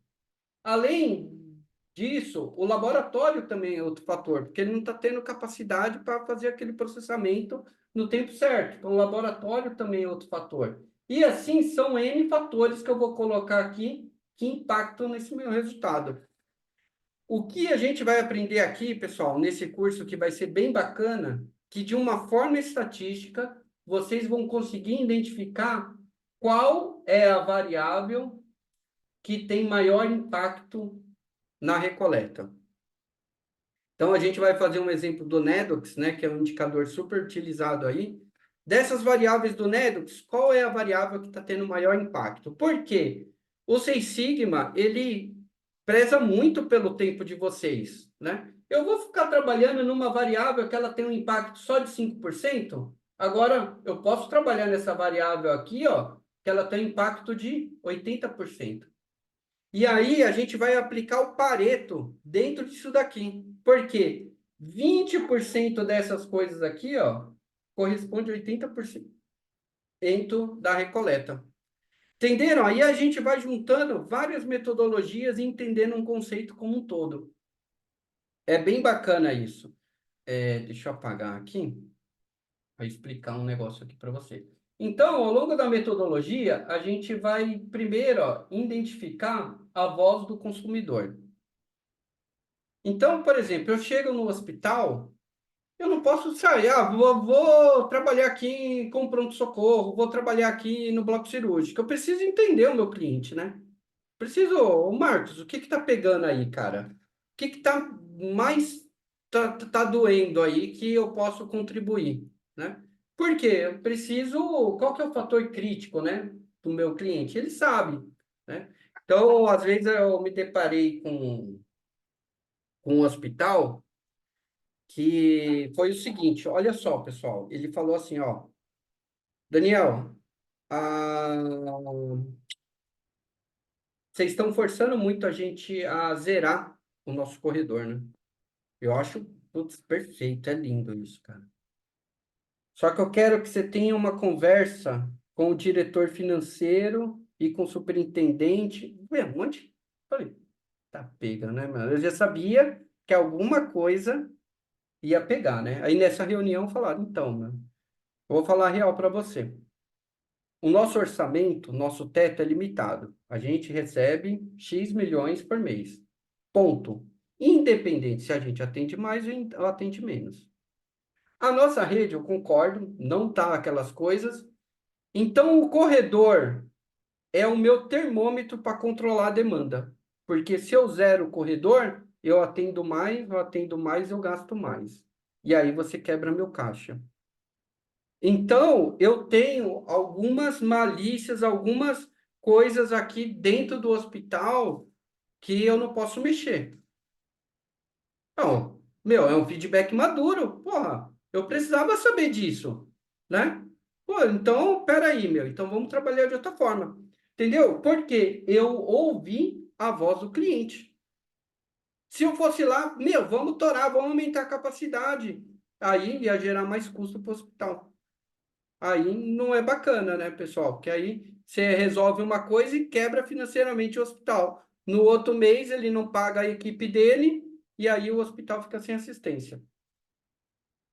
Além disso, o laboratório também é outro fator, porque ele não está tendo capacidade para fazer aquele processamento no tempo certo. Então, o laboratório também é outro fator. E assim, são N fatores que eu vou colocar aqui que impactam nesse meu resultado. O que a gente vai aprender aqui, pessoal, nesse curso que vai ser bem bacana, que de uma forma estatística, vocês vão conseguir identificar qual é a variável que tem maior impacto na recoleta. Então, a gente vai fazer um exemplo do Nedox, né, que é um indicador super utilizado aí. Dessas variáveis do Nedox, qual é a variável que está tendo maior impacto? Por quê? O Six Sigma, ele preza muito pelo tempo de vocês, né? Eu vou ficar trabalhando numa variável que ela tem um impacto só de 5%? Agora, eu posso trabalhar nessa variável aqui, ó, que ela tem impacto de 80%. E aí a gente vai aplicar o Pareto dentro disso daqui. Por quê? 20% dessas coisas aqui, ó, corresponde a 80% da recoleta. Entenderam? Aí a gente vai juntando várias metodologias e entendendo um conceito como um todo. É bem bacana isso. Deixa eu apagar aqui para explicar um negócio aqui para você. Então, ao longo da metodologia, a gente vai primeiro, ó, identificar a voz do consumidor. Então, por exemplo, eu chego no hospital, eu não posso sair, vou trabalhar aqui com pronto-socorro, vou trabalhar aqui no bloco cirúrgico. Eu preciso entender o meu cliente, né? Preciso, ô, Marcos, o que que tá pegando aí, cara? O que que tá mais tá doendo aí que eu posso contribuir, né? Por quê? Eu preciso, qual que é o fator crítico, né, do meu cliente? Ele sabe, né? Então, às vezes eu me deparei com um hospital que foi o seguinte, olha só, pessoal, ele falou assim, ó, Daniel, vocês estão forçando muito a gente a zerar o nosso corredor, né? Eu acho, putz, perfeito, é lindo isso, cara. Só que eu quero que você tenha uma conversa com o diretor financeiro e com o superintendente. Ué, um monte. Falei, tá pega, né, mano? Eu já sabia que alguma coisa ia pegar, né? Aí nessa reunião falaram, então, mano, eu vou falar a real para você. O nosso orçamento, nosso teto é limitado. A gente recebe X milhões por mês. Ponto. Independente se a gente atende mais ou atende menos. A nossa rede, eu concordo, não tá aquelas coisas. Então, o corredor é o meu termômetro para controlar a demanda. Porque se eu zero o corredor, eu atendo mais, eu gasto mais. E aí você quebra meu caixa. Então, eu tenho algumas malícias, algumas coisas aqui dentro do hospital que eu não posso mexer. Não, meu, é um feedback maduro. Porra, eu precisava saber disso, né? Pô, então, peraí, meu, então vamos trabalhar de outra forma. Entendeu? Porque eu ouvi a voz do cliente. Se eu fosse lá, meu, vamos torar, vamos aumentar a capacidade. Aí ia gerar mais custo para o hospital. Aí não é bacana, né, pessoal? Porque aí você resolve uma coisa e quebra financeiramente o hospital. No outro mês ele não paga a equipe dele e aí o hospital fica sem assistência.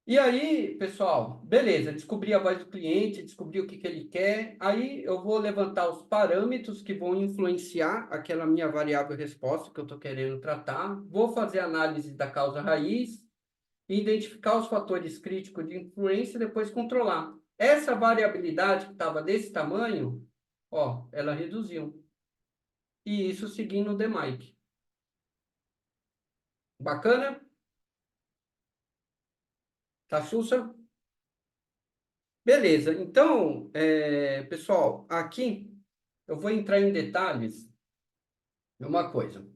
E aí, pessoal, beleza, descobri a voz do cliente, descobri o que ele quer. Aí eu vou levantar os parâmetros que vão influenciar aquela minha variável resposta que eu estou querendo tratar. Vou fazer análise da causa raiz, identificar os fatores críticos de influência e depois controlar. Essa variabilidade que estava desse tamanho, ó, ela reduziu. E isso seguindo o DMAIC. Bacana? Tá, Sussa? Beleza. Então, pessoal, aqui eu vou entrar em detalhes de uma coisa.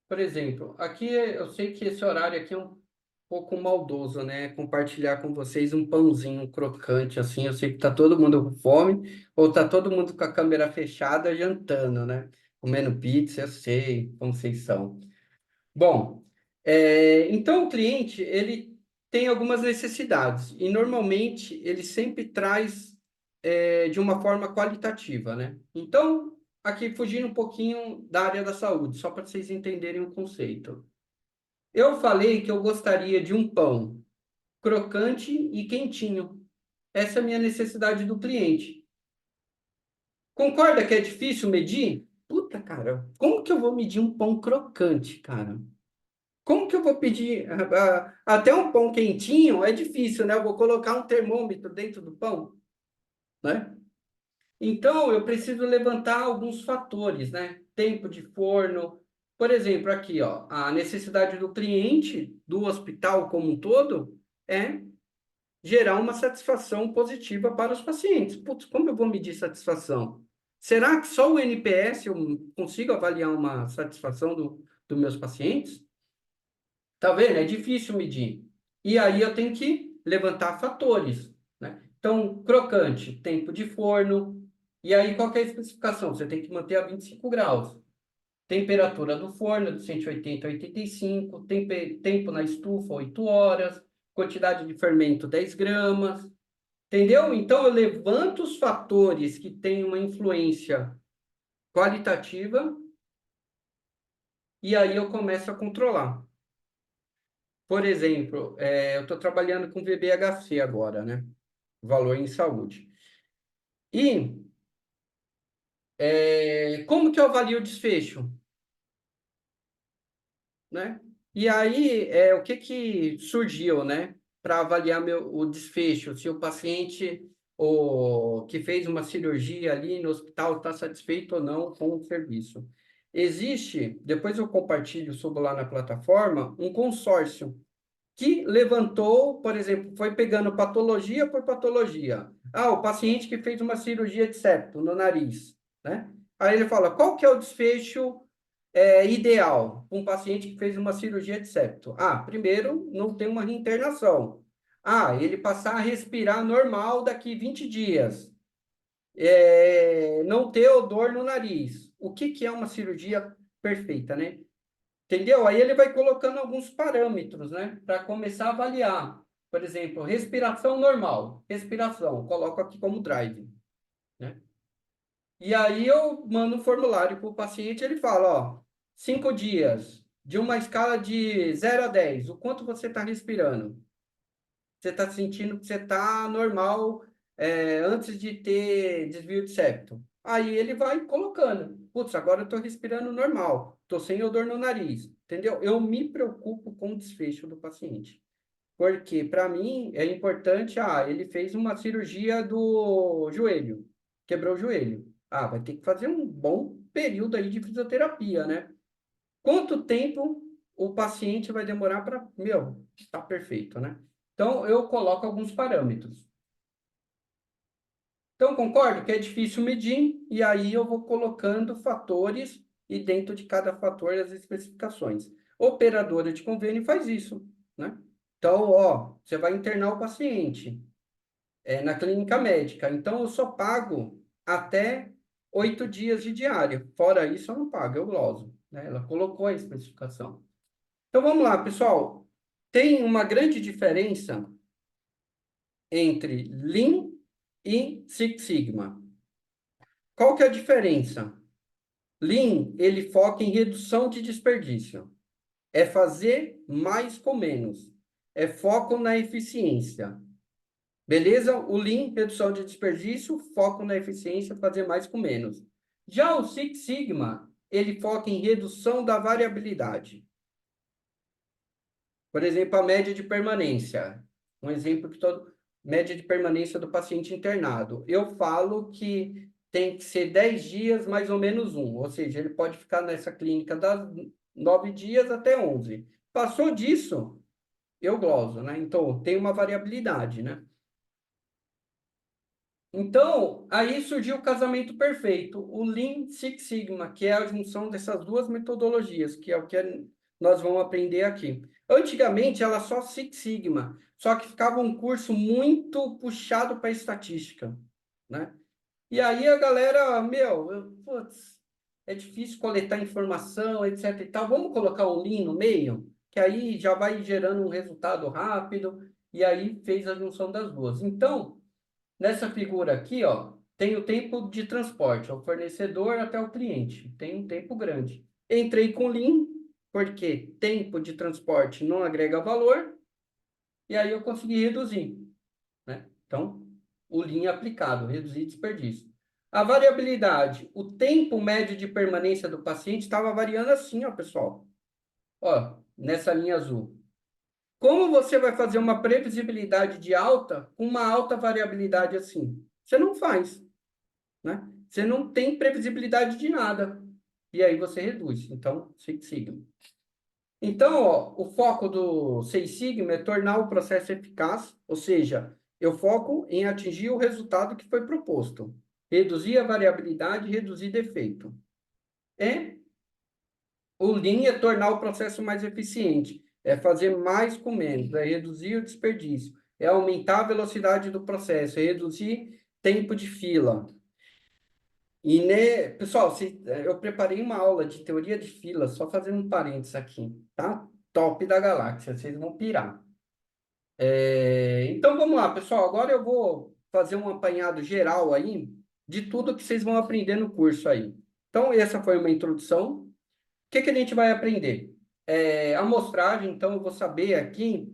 Por exemplo, aqui eu sei que esse horário aqui é um pouco maldoso, né? Compartilhar com vocês um pãozinho crocante, assim. Eu sei que tá todo mundo com fome, ou tá todo mundo com a câmera fechada jantando, né? Comendo pizza, eu sei como vocês são. Bom, então o cliente, ele tem algumas necessidades, e normalmente ele sempre traz de uma forma qualitativa, né? Então, aqui fugindo um pouquinho da área da saúde, só para vocês entenderem o conceito. Eu falei que eu gostaria de um pão crocante e quentinho. Essa é a minha necessidade do cliente. Concorda que é difícil medir? Puta, cara, como que eu vou medir um pão crocante, cara? Como que eu vou pedir até um pão quentinho? É difícil, né? Eu vou colocar um termômetro dentro do pão, né? Então, eu preciso levantar alguns fatores, né? Tempo de forno. Por exemplo, aqui, ó, a necessidade do cliente, do hospital como um todo, é gerar uma satisfação positiva para os pacientes. Putz, como eu vou medir satisfação? Será que só o NPS eu consigo avaliar uma satisfação dos meus pacientes? Tá vendo? É difícil medir. E aí eu tenho que levantar fatores, né? Então, crocante, tempo de forno. E aí, qual que é a especificação? Você tem que manter a 25 graus. Temperatura do forno, de 180 a 85. Tempo na estufa, 8 horas. Quantidade de fermento, 10 gramas. Entendeu? Então, eu levanto os fatores que têm uma influência qualitativa e aí eu começo a controlar. Por exemplo, eu estou trabalhando com VBHC agora, né? Valor em saúde. E como que eu avalio o desfecho? Né? E aí, o que surgiu, né? Para avaliar o desfecho, se o paciente que fez uma cirurgia ali no hospital está satisfeito ou não com o serviço. Existe, depois eu compartilho, subo lá na plataforma, um consórcio que levantou, por exemplo, foi pegando patologia por patologia. O paciente que fez uma cirurgia de septo no nariz, né? Aí ele fala, qual que é o desfecho ideal para um paciente que fez uma cirurgia de septo? Primeiro, não tem uma reinternação. Ele passar a respirar normal daqui 20 dias. Não ter odor no nariz. O que é uma cirurgia perfeita, né? Entendeu? Aí ele vai colocando alguns parâmetros, né? Para começar a avaliar. Por exemplo, respiração normal. Respiração, coloco aqui como drive, né? E aí eu mando um formulário para o paciente, ele fala, 5 dias, de uma escala de 0 a 10, o quanto você está respirando? Você está sentindo que você está normal antes de ter desvio de septo. Aí ele vai colocando. Putz, agora eu estou respirando normal. Estou sem odor no nariz. Entendeu? Eu me preocupo com o desfecho do paciente. Porque, para mim, é importante... ele fez uma cirurgia do joelho. Quebrou o joelho. Vai ter que fazer um bom período aí de fisioterapia, né? Quanto tempo o paciente vai demorar para... está perfeito, né? Então, eu coloco alguns parâmetros. Então, concordo que é difícil medir, e aí eu vou colocando fatores, e dentro de cada fator as especificações. Operadora de convênio faz isso, né? Então, você vai internar o paciente na clínica médica. Então, eu só pago até 8 dias de diária. Fora isso, eu não pago, eu gloso, né? Ela colocou a especificação. Então, vamos lá, pessoal. Tem uma grande diferença entre Lean e Six Sigma. Qual que é a diferença? Lean, ele foca em redução de desperdício. É fazer mais com menos. É foco na eficiência. Beleza? O Lean, redução de desperdício, foco na eficiência, fazer mais com menos. Já o Six Sigma, ele foca em redução da variabilidade. Por exemplo, a média de permanência. Um exemplo que média de permanência do paciente internado. Eu falo que tem que ser 10 dias mais ou menos 1. Ou seja, ele pode ficar nessa clínica das 9 dias até 11. Passou disso, eu gloso, né? Então, tem uma variabilidade, né? Então, aí surgiu o casamento perfeito, o Lean Six Sigma, que é a junção dessas duas metodologias, que é o que nós vamos aprender aqui. Antigamente, era só Six Sigma, só que ficava um curso muito puxado para estatística, né? E aí a galera, putz, é difícil coletar informação, etc e tal, vamos colocar um Lean no meio, que aí já vai gerando um resultado rápido, e aí fez a junção das duas. Então, nessa figura aqui, tem o tempo de transporte, o fornecedor até o cliente, tem um tempo grande. Entrei com Lean, porque tempo de transporte não agrega valor, e aí eu consegui reduzir, né? Então, o Lean aplicado, reduzir desperdício. A variabilidade, o tempo médio de permanência do paciente estava variando assim, ó, pessoal. Ó, nessa linha azul. Como você vai fazer uma previsibilidade de alta com uma alta variabilidade assim? Você não faz, né? Você não tem previsibilidade de nada. E aí você reduz. Então, Six Sigma. Então, ó, o foco do Seis Sigma é tornar o processo eficaz, ou seja, eu foco em atingir o resultado que foi proposto. Reduzir a variabilidade, reduzir defeito. E o Lean é tornar o processo mais eficiente, é fazer mais com menos, é reduzir o desperdício, é aumentar a velocidade do processo, é reduzir tempo de fila. E, né, pessoal, eu preparei uma aula de teoria de fila, só fazendo um parênteses aqui, tá? Top da galáxia, vocês vão pirar. Então, vamos lá, pessoal. Agora eu vou fazer um apanhado geral aí de tudo que vocês vão aprender no curso aí. Então, essa foi uma introdução. O que que a gente vai aprender? Amostragem, então eu vou saber aqui,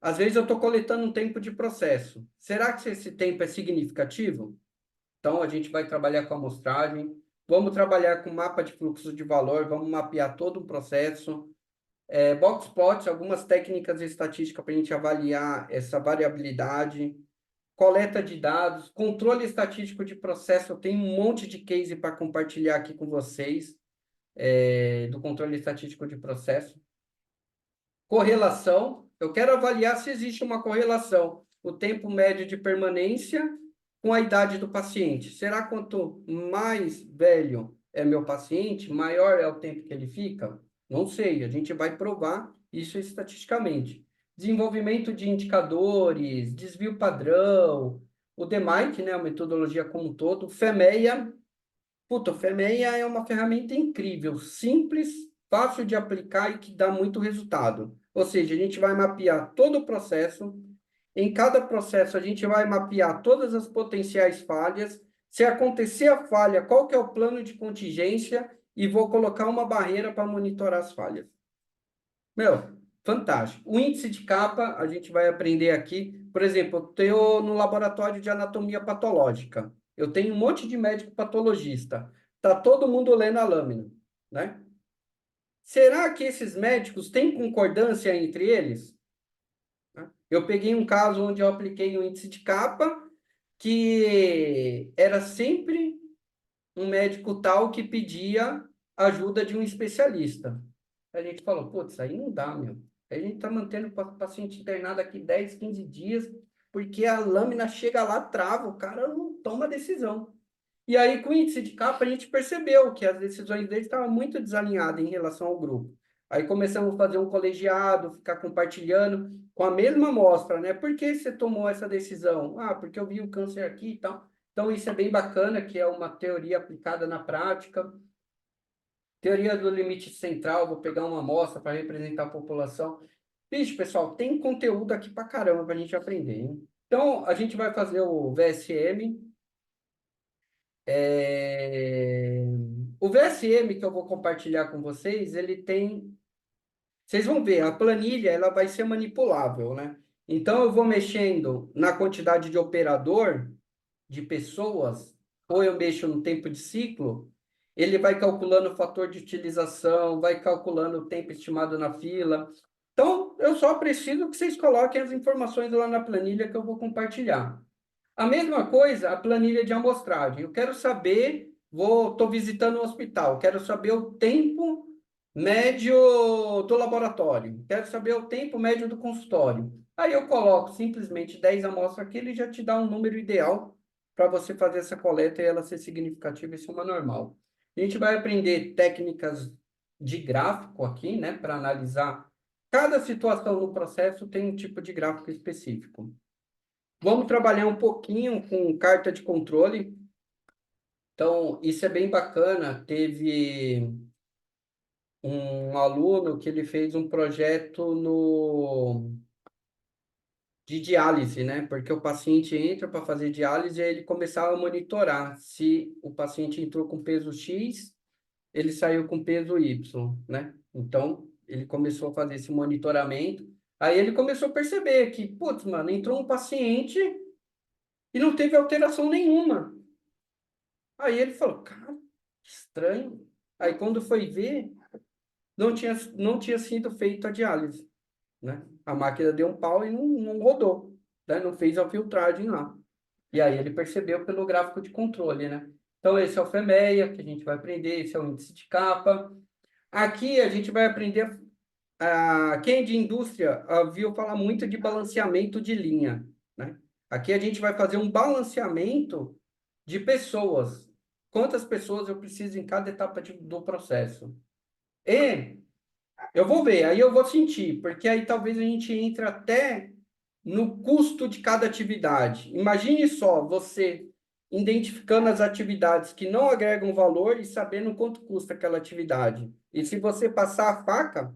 às vezes eu estou coletando um tempo de processo. Será que esse tempo é significativo? Então a gente vai trabalhar com amostragem, vamos trabalhar com mapa de fluxo de valor, vamos mapear todo o processo. Box plots, algumas técnicas estatísticas para a gente avaliar essa variabilidade. Coleta de dados, controle estatístico de processo, eu tenho um monte de case para compartilhar aqui com vocês. Do controle estatístico de processo. Correlação, eu quero avaliar se existe uma correlação, o tempo médio de permanência com a idade do paciente. Será quanto mais velho é meu paciente, maior é o tempo que ele fica? Não sei, a gente vai provar isso estatisticamente. Desenvolvimento de indicadores, desvio padrão, o DMAIC, né, a metodologia como um todo, FEMEA. Puta, o FEMEA é uma ferramenta incrível, simples, fácil de aplicar e que dá muito resultado. Ou seja, a gente vai mapear todo o processo. Em cada processo, a gente vai mapear todas as potenciais falhas. Se acontecer a falha, qual que é o plano de contingência? E vou colocar uma barreira para monitorar as falhas. Meu, fantástico. O índice de capa, a gente vai aprender aqui. Por exemplo, eu tenho no laboratório de anatomia patológica. Eu tenho um monte de médico patologista. Tá todo mundo lendo a lâmina, né? Será que esses médicos têm concordância entre eles? Eu peguei um caso onde eu apliquei o índice de capa, que era sempre um médico tal que pedia ajuda de um especialista. A gente falou, putz, aí não dá, meu. A gente está mantendo o paciente internado aqui 10, 15 dias, porque a lâmina chega lá, trava, o cara não toma decisão. E aí, com o índice de capa, a gente percebeu que as decisões dele estavam muito desalinhadas em relação ao grupo. Aí começamos a fazer um colegiado, ficar compartilhando com a mesma amostra, né? Por que você tomou essa decisão? Ah, porque eu vi o câncer aqui e tal. Então, isso é bem bacana, que é uma teoria aplicada na prática. Teoria do limite central, vou pegar uma amostra para representar a população. Bicho, pessoal, tem conteúdo aqui para caramba para a gente aprender, hein? Então, a gente vai fazer o VSM. O VSM que eu vou compartilhar com vocês, ele tem... Vocês vão ver, a planilha ela vai ser manipulável, né? Então, eu vou mexendo na quantidade de operador, de pessoas, ou eu mexo no tempo de ciclo, ele vai calculando o fator de utilização, vai calculando o tempo estimado na fila. Então, eu só preciso que vocês coloquem as informações lá na planilha que eu vou compartilhar. A mesma coisa, a planilha de amostragem. Eu quero saber, estou visitando um hospital, quero saber o tempo médio do laboratório, quero saber o tempo médio do consultório. Aí eu coloco simplesmente 10 amostras aqui, ele já te dá um número ideal para você fazer essa coleta e ela ser significativa, isso é uma normal. A gente vai aprender técnicas de gráfico aqui, né, para analisar cada situação no processo tem um tipo de gráfico específico. Vamos trabalhar um pouquinho com carta de controle. Então, isso é bem bacana. Teve um aluno que ele fez um projeto de diálise, né? Porque o paciente entra para fazer diálise e ele começava a monitorar se o paciente entrou com peso X, ele saiu com peso Y, né? Então, ele começou a fazer esse monitoramento. Aí ele começou a perceber que, putz, mano, entrou um paciente e não teve alteração nenhuma. Aí ele falou, cara, que estranho. Aí quando foi ver, não tinha sido feita a diálise, né? A máquina deu um pau e não rodou, né? Não fez a filtragem lá. E aí ele percebeu pelo gráfico de controle, né? Então esse é o FEMEA, que a gente vai aprender, esse é o índice de capa. Aqui a gente vai aprender, quem é de indústria viu falar muito de balanceamento de linha, né? Aqui a gente vai fazer um balanceamento de pessoas. Quantas pessoas eu preciso em cada etapa do processo. E eu vou ver, aí eu vou sentir, porque aí talvez a gente entre até no custo de cada atividade. Imagine só, você identificando as atividades que não agregam valor e sabendo quanto custa aquela atividade. E se você passar a faca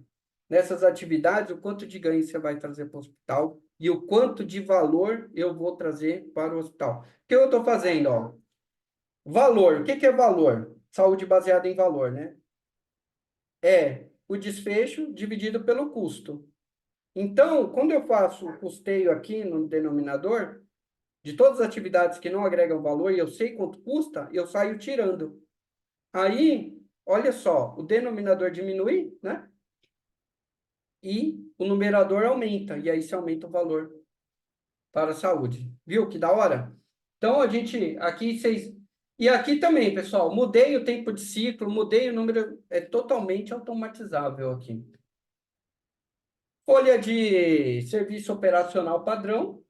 nessas atividades, o quanto de ganho você vai trazer para o hospital e o quanto de valor eu vou trazer para o hospital. O que eu estou fazendo? Ó? Valor. O que é valor? Saúde baseada em valor, né? É o desfecho dividido pelo custo. Então, quando eu faço o custeio aqui no denominador, de todas as atividades que não agregam valor e eu sei quanto custa, eu saio tirando. Aí, olha só, o denominador diminui, né? E o numerador aumenta, e aí se aumenta o valor para a saúde. Viu que da hora? Então, a gente, aqui vocês... E aqui também, pessoal, mudei o tempo de ciclo, mudei o número, é totalmente automatizável aqui. Folha de serviço operacional padrão,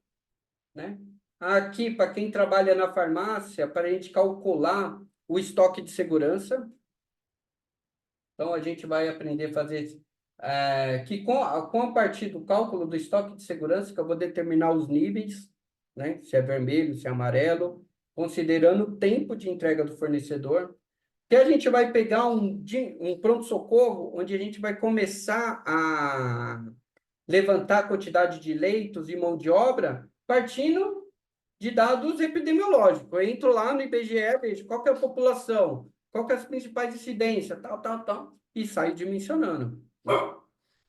né? Aqui, para quem trabalha na farmácia, para a gente calcular o estoque de segurança. Então, a gente vai aprender a fazer... que com a partir do cálculo do estoque de segurança, que eu vou determinar os níveis, né? Se é vermelho, se é amarelo, considerando o tempo de entrega do fornecedor. Que a gente vai pegar um pronto-socorro, onde a gente vai começar a levantar a quantidade de leitos e mão de obra, partindo de dados epidemiológicos. Eu entro lá no IBGE, vejo qual que é a população, qual que é as principais incidências, tal, e saio dimensionando.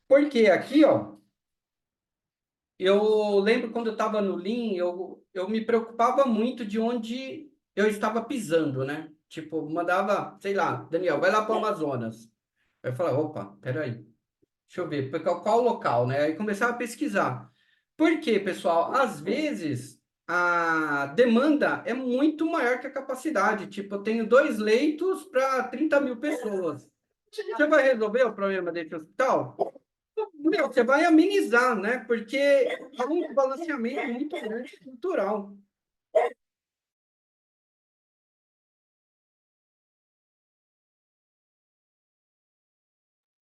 Porque aqui, ó, eu lembro quando eu estava no Lean, eu me preocupava muito de onde eu estava pisando, né? Tipo, mandava, sei lá, Daniel, vai lá para o Amazonas. Aí eu falava, opa, peraí, deixa eu ver, qual local, né? Aí começava a pesquisar. Por quê, pessoal? Às vezes, a demanda é muito maior que a capacidade. Tipo, eu tenho 2 leitos para 30 mil pessoas. Você vai resolver o problema desse hospital? Meu, você vai amenizar, né? Porque há um balanceamento muito grande cultural.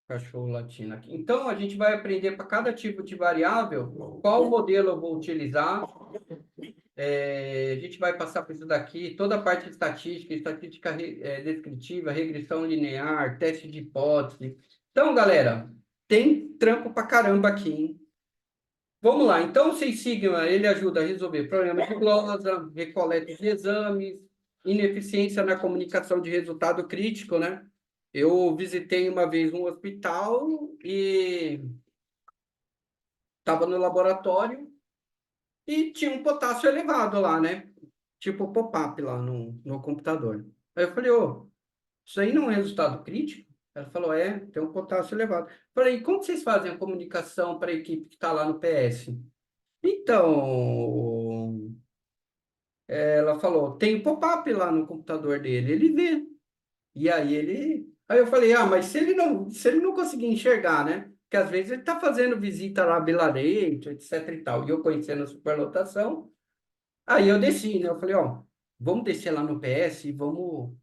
Cachorro latino aqui. Então, a gente vai aprender para cada tipo de variável qual modelo eu vou utilizar. A gente vai passar por isso daqui, toda a parte de estatística descritiva, regressão linear, teste de hipótese. Então, galera, tem trampo para caramba aqui, hein? Vamos lá. Então, o Six Sigma, ele ajuda a resolver problemas de glosa, recoleta de exames, ineficiência na comunicação de resultado crítico, né? Eu visitei uma vez um hospital e estava no laboratório e tinha um potássio elevado lá, né? Tipo pop-up lá no computador. Aí eu falei, ô, isso aí não é resultado crítico? Ela falou, tem um potássio elevado. Falei, como vocês fazem a comunicação para a equipe que está lá no PS? Então, ela falou, tem pop-up lá no computador dele, ele vê. E aí eu falei, mas se ele não conseguir enxergar, né? Porque às vezes ele está fazendo visita lá a Vilarejo, etc e tal, e eu conhecendo a superlotação, aí eu desci, né? Eu falei, vamos descer lá no PS e vamos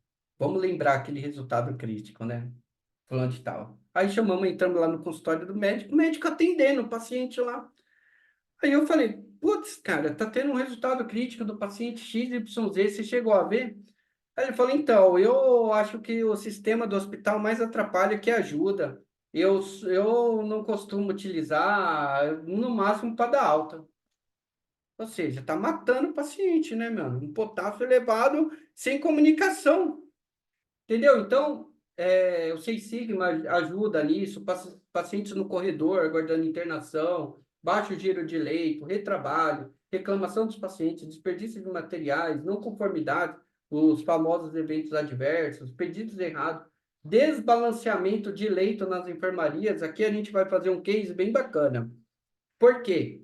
lembrar aquele resultado crítico, né? Fulano de tal. Aí chamamos, entramos lá no consultório do médico, o médico atendendo o paciente lá. Aí eu falei, putz, cara, tá tendo um resultado crítico do paciente XYZ, você chegou a ver? Aí ele falou, então, eu acho que o sistema do hospital mais atrapalha que ajuda. Eu não costumo utilizar, no máximo para dar alta. Ou seja, está matando o paciente, né, mano? Um potássio elevado sem comunicação. Entendeu? Então, o Seis Sigma ajuda nisso, pacientes no corredor, aguardando internação, baixo giro de leito, retrabalho, reclamação dos pacientes, desperdício de materiais, não conformidade, os famosos eventos adversos, pedidos errados, desbalanceamento de leito nas enfermarias. Aqui a gente vai fazer um case bem bacana. Por quê?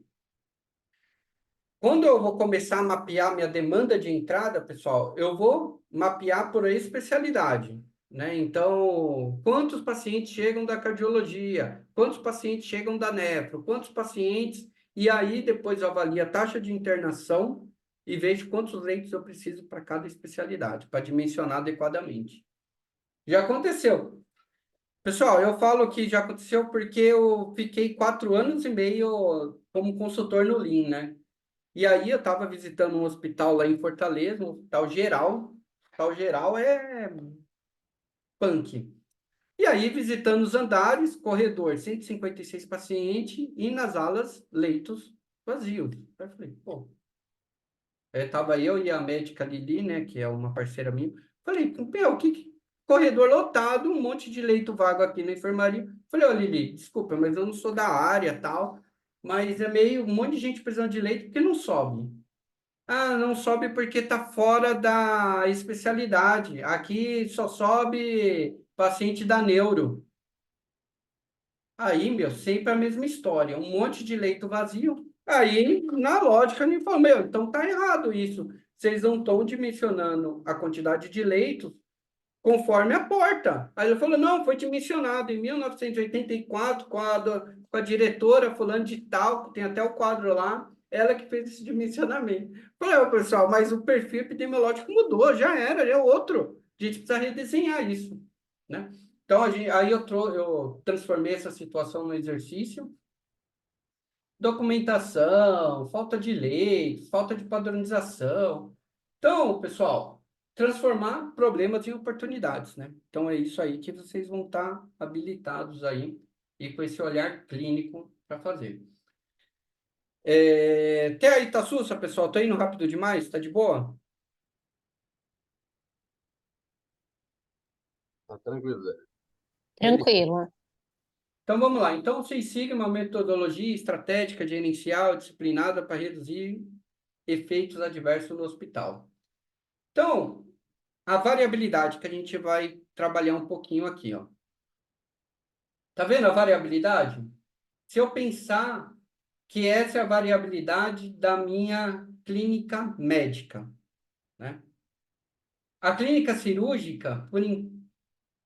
Quando eu vou começar a mapear minha demanda de entrada, pessoal, eu vou mapear por especialidade, né? Então, quantos pacientes chegam da cardiologia? Quantos pacientes chegam da nefro? Quantos pacientes? E aí, depois eu avalio a taxa de internação e vejo quantos leitos eu preciso para cada especialidade, para dimensionar adequadamente. Já aconteceu. Pessoal, eu falo que já aconteceu porque eu fiquei 4 anos e meio como consultor no Lean, né? E aí eu estava visitando um hospital lá em Fortaleza, um hospital geral. O hospital geral é punk. E aí, visitando os andares, corredor, 156 pacientes, e nas alas, leitos vazios. Aí eu falei, pô. Tava eu e a médica Lili, né, que é uma parceira minha. Falei, meu, corredor lotado, um monte de leito vago aqui na enfermaria. Falei, ô Lili, desculpa, mas eu não sou da área, tal, mas é meio um monte de gente precisando de leito, porque não sobe. Ah, não sobe porque está fora da especialidade. Aqui só sobe paciente da neuro. Aí, meu, sempre a mesma história. Um monte de leito vazio. Aí, na lógica, ele falou, meu, então tá errado isso. Vocês não estão dimensionando a quantidade de leitos conforme a porta. Aí ele falou, não, foi dimensionado em 1984 com a diretora fulano de tal, que tem até o quadro lá, ela que fez esse dimensionamento. Falei, ô, pessoal, mas o perfil epidemiológico mudou, já era, é outro. A gente precisa redesenhar isso, né? Então, aí eu transformei essa situação no exercício. Documentação, falta de leis, falta de padronização. Então, pessoal, transformar problemas em oportunidades, né? Então, é isso aí que vocês vão estar habilitados aí e com esse olhar clínico para fazer. Até aí, tá sussa, pessoal? Tô indo rápido demais? Tá de boa? Tá tranquilo, Zé. Tranquilo. Então, vamos lá. Então, vocês sigam uma metodologia estratégica, gerencial, disciplinada para reduzir efeitos adversos no hospital. Então, a variabilidade que a gente vai trabalhar um pouquinho aqui, ó. Tá vendo a variabilidade? Se eu pensar que essa é a variabilidade da minha clínica médica, né? A clínica cirúrgica,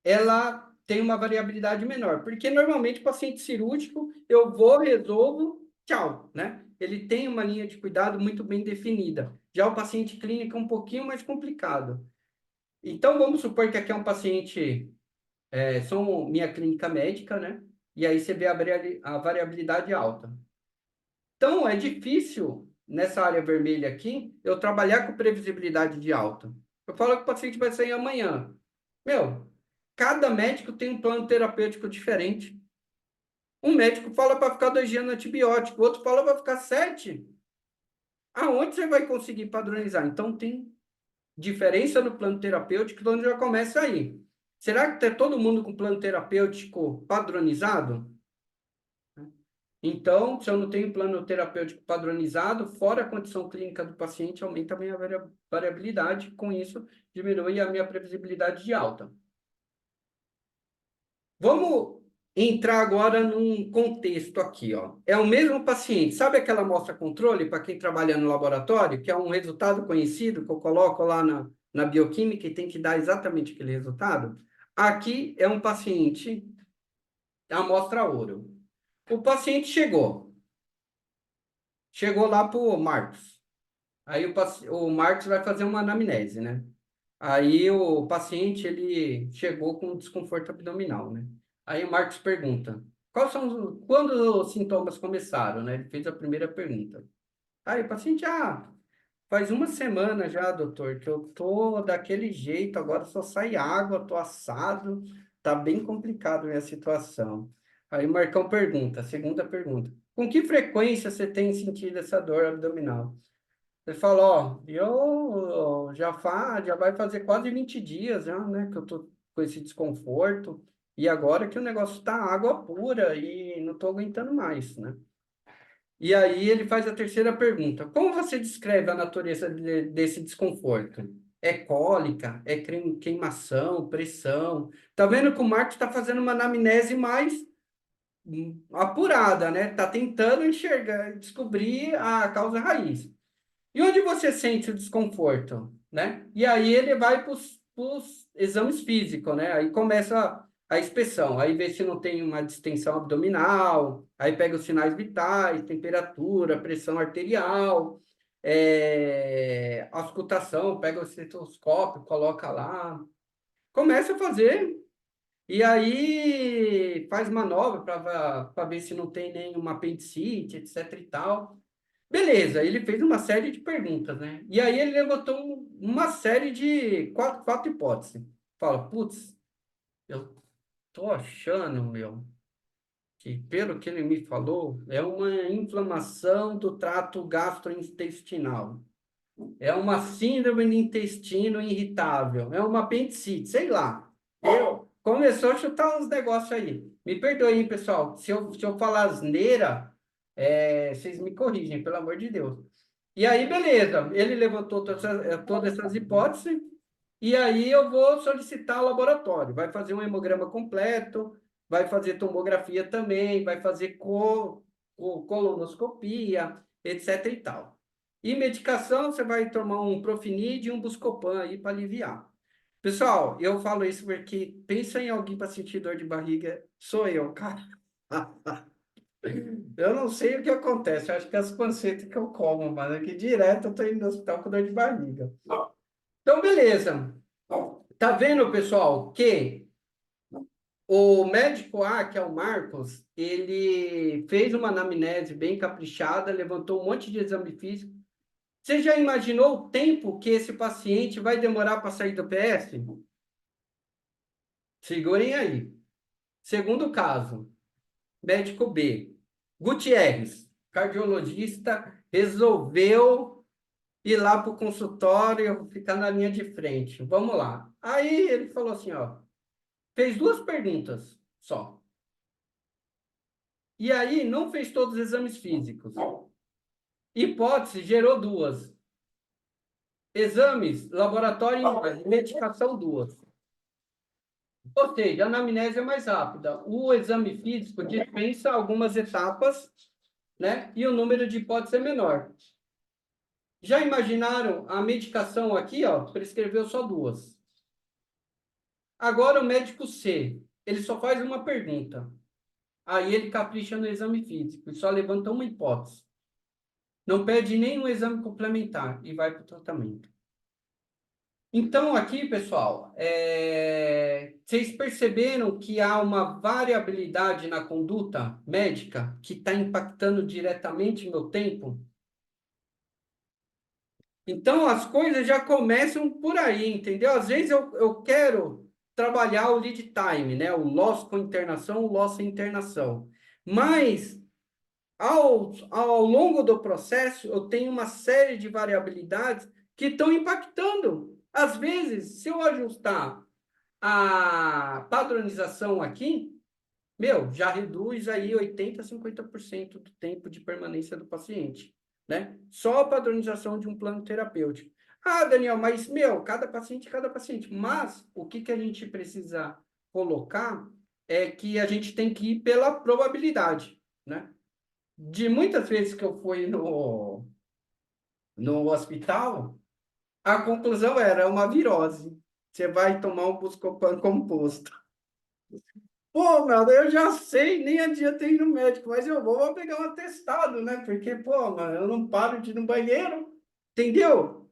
ela tem uma variabilidade menor, porque normalmente o paciente cirúrgico, eu vou, resolvo, tchau, né? Ele tem uma linha de cuidado muito bem definida. Já o paciente clínico é um pouquinho mais complicado. Então, vamos supor que aqui é um paciente, são minha clínica médica, né? E aí você vê a variabilidade alta. Então, é difícil, nessa área vermelha aqui, eu trabalhar com previsibilidade de alta. Eu falo que o paciente vai sair amanhã. Meu, cada médico tem um plano terapêutico diferente. Um médico fala para ficar 2 dias no antibiótico, o outro fala para ficar 7. Aonde você vai conseguir padronizar? Então, tem diferença no plano terapêutico, onde já começa aí. Será que tem todo mundo com plano terapêutico padronizado? Então, se eu não tenho plano terapêutico padronizado, fora a condição clínica do paciente, aumenta a minha variabilidade, com isso diminui a minha previsibilidade de alta. Vamos entrar agora num contexto aqui, ó. É o mesmo paciente. Sabe aquela amostra controle para quem trabalha no laboratório, que é um resultado conhecido que eu coloco lá na bioquímica e tem que dar exatamente aquele resultado? Aqui é um paciente, amostra ouro. O paciente chegou lá para o Marcos. Aí o Marcos vai fazer uma anamnese, né? Aí o paciente, ele chegou com desconforto abdominal, né? Aí o Marcos pergunta, quando os sintomas começaram, né? Ele fez a primeira pergunta. Aí o paciente, faz 1 semana já, doutor, que eu tô daquele jeito, agora só sai água, tô assado, tá bem complicado a minha situação. Aí o Marcão pergunta, segunda pergunta, Com que frequência você tem sentido essa dor abdominal? Ele fala, ó, eu já vai fazer quase 20 dias já, né, que eu tô com esse desconforto, e agora que o negócio tá água pura e não tô aguentando mais, né? E aí ele faz a terceira pergunta. Como você descreve a natureza desse desconforto? É cólica? É queimação? Pressão? Tá vendo que o Marcos está fazendo uma anamnese mais apurada, né? Tá tentando enxergar, descobrir a causa raiz. E onde você sente o desconforto, né? E aí ele vai para os exames físicos, né? Aí começa a inspeção, aí vê se não tem uma distensão abdominal, aí pega os sinais vitais, temperatura, pressão arterial, auscultação, pega o estetoscópio, coloca lá, começa a fazer, e aí faz manobra para ver se não tem nenhuma apendicite, etc e tal. Beleza, ele fez uma série de perguntas, né? E aí ele levantou uma série de quatro hipóteses. Fala, putz, eu tô achando, meu, que pelo que ele me falou, é uma inflamação do trato gastrointestinal. É uma síndrome do intestino irritável. É uma apendicite, sei lá. Começou a chutar uns negócios aí. Me perdoem, pessoal. Se eu falar asneira, vocês me corrigem, pelo amor de Deus. E aí, beleza. Ele levantou todas essas hipóteses. E aí eu vou solicitar o laboratório. Vai fazer um hemograma completo, vai fazer tomografia também, vai fazer colonoscopia, etc e tal. E medicação, você vai tomar um Profinid e um Buscopan aí para aliviar. Pessoal, eu falo isso porque pensa em alguém para sentir dor de barriga, sou eu, cara. Eu não sei o que acontece, eu acho que é as pancetas que eu como, mas aqui direto eu tô indo no hospital com dor de barriga. Então, beleza. Tá vendo, pessoal, que o médico A, que é o Marcos, ele fez uma anamnese bem caprichada, levantou um monte de exame físico. Você já imaginou o tempo que esse paciente vai demorar para sair do PS? Segurem aí. Segundo caso, médico B, Gutierrez, cardiologista, resolveu ir lá para o consultório, ficar na linha de frente. Vamos lá. Aí ele falou assim, ó, fez 2 perguntas só. E aí não fez todos os exames físicos. Hipótese gerou 2. Exames, laboratório, medicação 2. Ou seja, a anamnese é mais rápida. O exame físico dispensa algumas etapas, né? E o número de hipóteses é menor. Já imaginaram a medicação aqui, ó, prescreveu só 2. Agora o médico C, ele só faz uma pergunta. Aí ele capricha no exame físico e só levanta uma hipótese. Não pede nenhum exame complementar e vai para o tratamento. Então, aqui, pessoal, vocês perceberam que há uma variabilidade na conduta médica que está impactando diretamente o meu tempo? Então, as coisas já começam por aí, entendeu? Às vezes eu quero trabalhar o lead time, né? O loss com internação, o loss sem internação. Mas, ao longo do processo, eu tenho uma série de variabilidades que estão impactando. Às vezes, se eu ajustar a padronização aqui, já reduz aí 80% a 50% do tempo de permanência do paciente, né? Só a padronização de um plano terapêutico. Ah, Daniel, mas, cada paciente. Mas, o que a gente precisa colocar é que a gente tem que ir pela probabilidade, né? De muitas vezes que eu fui no hospital, a conclusão era uma virose. Você vai tomar um Buscopan composto. Pô, mano, eu já sei, nem adianta ir no médico, mas eu vou pegar um atestado, né? Porque, pô, mano, eu não paro de ir no banheiro, entendeu?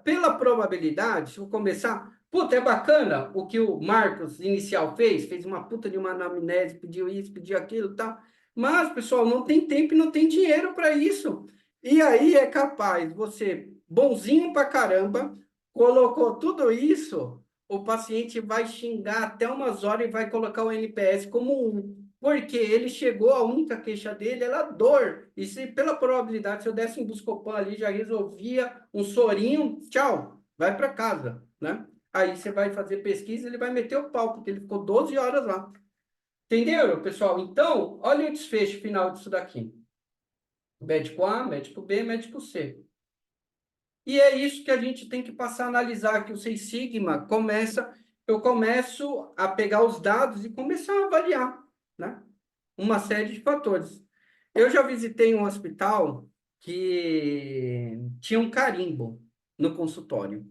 Pela probabilidade, se eu começar... Puta, é bacana o que o Marcos inicial fez uma puta de uma anamnese, pediu isso, pediu aquilo e tal. Mas, pessoal, não tem tempo e não tem dinheiro para isso. E aí é capaz, você, bonzinho pra caramba, colocou tudo isso, o paciente vai xingar até umas horas e vai colocar o NPS como 1. Porque ele chegou, a única queixa dele era dor. E se pela probabilidade, se eu desse um Buscopan ali, já resolvia um sorinho, tchau, vai para casa, né? Aí você vai fazer pesquisa, ele vai meter o pau, porque ele ficou 12 horas lá. Entenderam, pessoal? Então, olha o desfecho final disso daqui. Médico A, médico B, médico C. E é isso que a gente tem que passar a analisar, que o Seis Sigma eu começo a pegar os dados e começar a avaliar, né? Uma série de fatores. Eu já visitei um hospital que tinha um carimbo no consultório.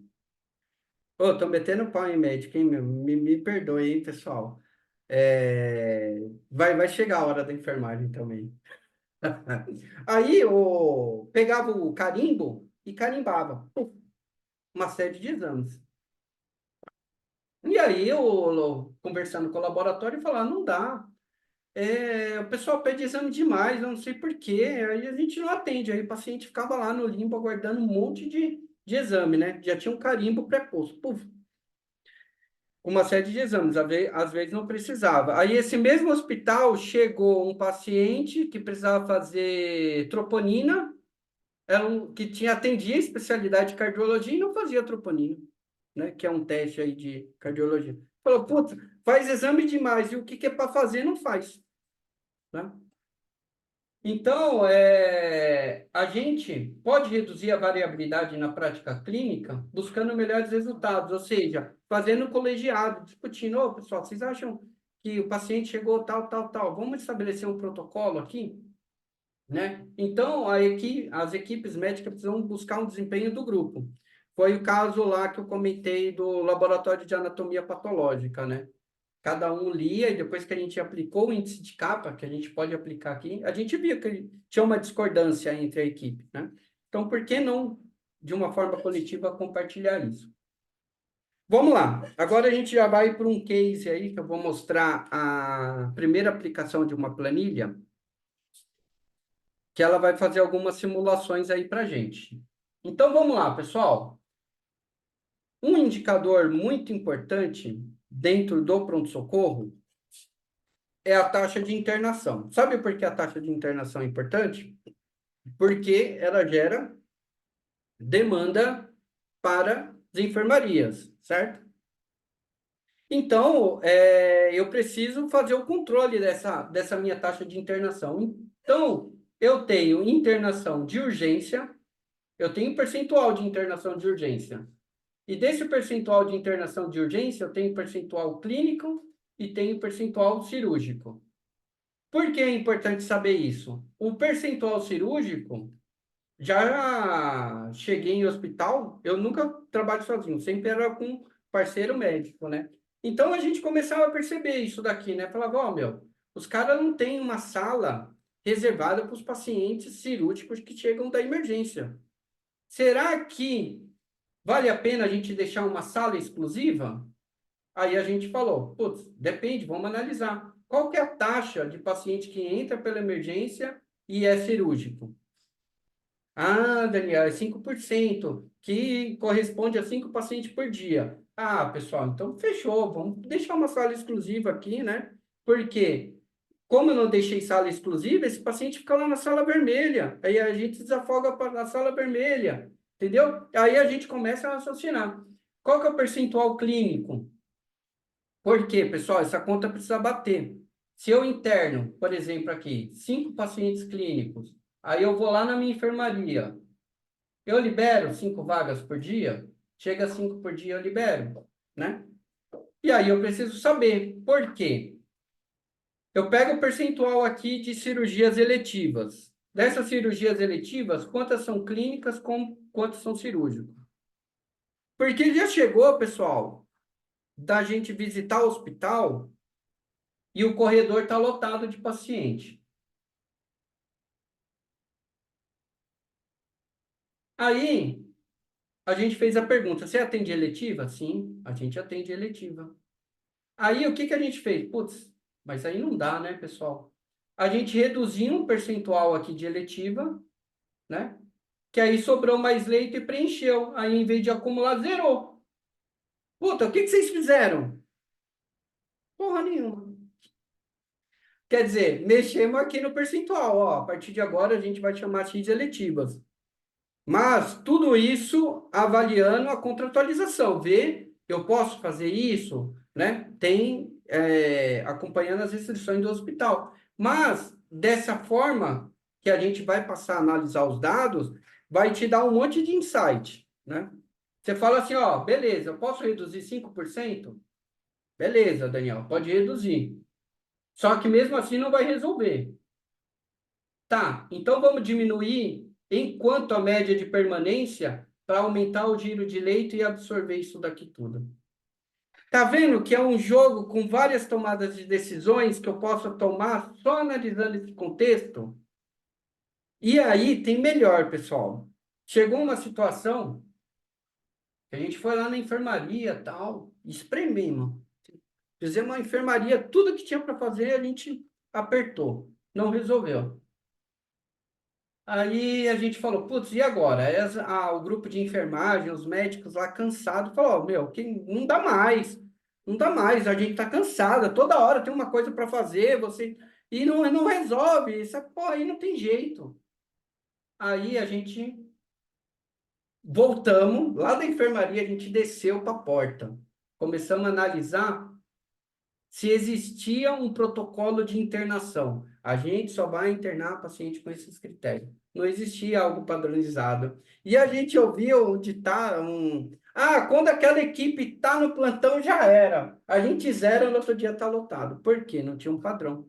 Ô, tô metendo pau em médico, hein, meu? Me perdoe, hein, pessoal. Vai chegar a hora da enfermagem também. Aí eu pegava o carimbo e carimbava uma série de exames. E aí eu conversando com o laboratório, falava, não dá. O pessoal pede exame demais, eu não sei por quê. Aí a gente não atende. Aí o paciente ficava lá no limbo aguardando um monte de exame, né? Já tinha um carimbo pré-posto. Puf, uma série de exames, às vezes não precisava. Aí esse mesmo hospital chegou um paciente que precisava fazer troponina, que atendia a especialidade de cardiologia e não fazia troponina, né? Que é um teste aí de cardiologia. Falou, putz, faz exame demais, e o que é para fazer não faz, né? Então, a gente pode reduzir a variabilidade na prática clínica buscando melhores resultados, ou seja, fazendo colegiado, discutindo, ô, pessoal, vocês acham que o paciente chegou tal, tal, tal, vamos estabelecer um protocolo aqui, né? Então, as equipes médicas precisam buscar um desempenho do grupo. Foi o caso lá que eu comentei do laboratório de anatomia patológica, né? Cada um lia, e depois que a gente aplicou o índice de capa, que a gente pode aplicar aqui, a gente via que tinha uma discordância entre a equipe, né? Então, por que não, de uma forma coletiva, compartilhar isso? Vamos lá. Agora a gente já vai para um case aí, que eu vou mostrar a primeira aplicação de uma planilha, que ela vai fazer algumas simulações aí para a gente. Então, vamos lá, pessoal. Um indicador muito importante dentro do pronto-socorro é a taxa de internação. Sabe por que a taxa de internação é importante? Porque ela gera demanda para as enfermarias, certo? Então, eu preciso fazer o controle dessa minha taxa de internação. Então, eu tenho internação de urgência, eu tenho percentual de internação de urgência. E desse percentual de internação de urgência, eu tenho percentual clínico e tenho percentual cirúrgico. Por que é importante saber isso? O percentual cirúrgico, já cheguei em hospital, eu nunca trabalho sozinho, sempre era com parceiro médico, né? Então, a gente começava a perceber isso daqui, né? Falava, ó, meu, os caras não têm uma sala reservada para os pacientes cirúrgicos que chegam da emergência. Será que vale a pena a gente deixar uma sala exclusiva? Aí a gente falou, putz, depende, vamos analisar. Qual que é a taxa de paciente que entra pela emergência e é cirúrgico? Ah, Daniel, é 5%, que corresponde a 5 pacientes por dia. Ah, pessoal, então fechou, vamos deixar uma sala exclusiva aqui, né? Porque, como eu não deixei sala exclusiva, esse paciente fica lá na sala vermelha. Aí a gente desafoga na sala vermelha, entendeu? Aí a gente começa a raciocinar. Qual que é o percentual clínico? Por quê, pessoal? Essa conta precisa bater. Se eu interno, por exemplo, aqui, 5 pacientes clínicos, aí eu vou lá na minha enfermaria, eu libero 5 vagas por dia? Chega a 5 por dia, eu libero, né? E aí eu preciso saber por quê. Eu pego o percentual aqui de cirurgias eletivas. Dessas cirurgias eletivas, quantas são clínicas, quantas são cirúrgicas? Porque já chegou, pessoal, da gente visitar o hospital e o corredor está lotado de paciente. Aí, a gente fez a pergunta, você atende eletiva? Sim, a gente atende eletiva. Aí, o que a gente fez? Putz, mas aí não dá, né, pessoal? A gente reduziu um percentual aqui de eletiva, né? Que aí sobrou mais leito e preencheu. Aí, em vez de acumular, zerou. Puta, o que vocês fizeram? Porra nenhuma. Quer dizer, mexemos aqui no percentual, ó, a partir de agora a gente vai chamar X eletivas. Mas tudo isso avaliando a contratualização, ver, eu posso fazer isso, né? Tem, acompanhando as restrições do hospital. Mas, dessa forma que a gente vai passar a analisar os dados, vai te dar um monte de insight, né? Você fala assim, ó, beleza, eu posso reduzir 5%? Beleza, Daniel, pode reduzir. Só que mesmo assim não vai resolver. Tá, então vamos diminuir enquanto a média de permanência para aumentar o giro de leito e absorver isso daqui tudo. Tá vendo que é um jogo com várias tomadas de decisões que eu posso tomar só analisando esse contexto? E aí tem melhor, pessoal. Chegou uma situação que a gente foi lá na enfermaria tal, esprememos. Fizemos uma enfermaria, tudo que tinha para fazer a gente apertou, não resolveu. Aí a gente falou, putz, e agora? O grupo de enfermagem, os médicos lá cansados, falou, meu, não dá mais, não dá mais, a gente tá cansada, toda hora tem uma coisa para fazer, e não resolve, essa porra aí não tem jeito. Aí a gente voltamos, lá da enfermaria a gente desceu para a porta, começamos a analisar se existia um protocolo de internação. A gente só vai internar paciente com esses critérios. Não existia algo padronizado. E a gente ouviu quando aquela equipe está no plantão, já era. A gente zera, no outro dia está lotado. Por quê? Não tinha um padrão.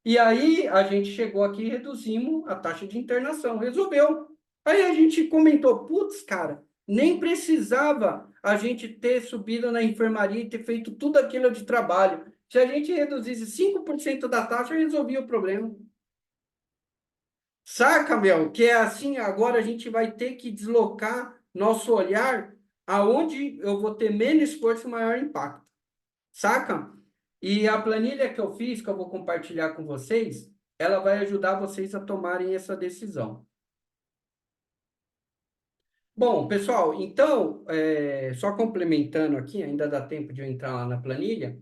E aí a gente chegou aqui e reduzimos a taxa de internação. Resolveu. Aí a gente comentou, putz, cara, nem precisava a gente ter subido na enfermaria e ter feito tudo aquilo de trabalho. Se a gente reduzisse 5% da taxa, resolvia o problema. Saca, meu? Que é assim, agora a gente vai ter que deslocar nosso olhar aonde eu vou ter menos esforço e maior impacto. Saca? E a planilha que eu fiz, que eu vou compartilhar com vocês, ela vai ajudar vocês a tomarem essa decisão. Bom, pessoal, então, só complementando aqui, ainda dá tempo de eu entrar lá na planilha.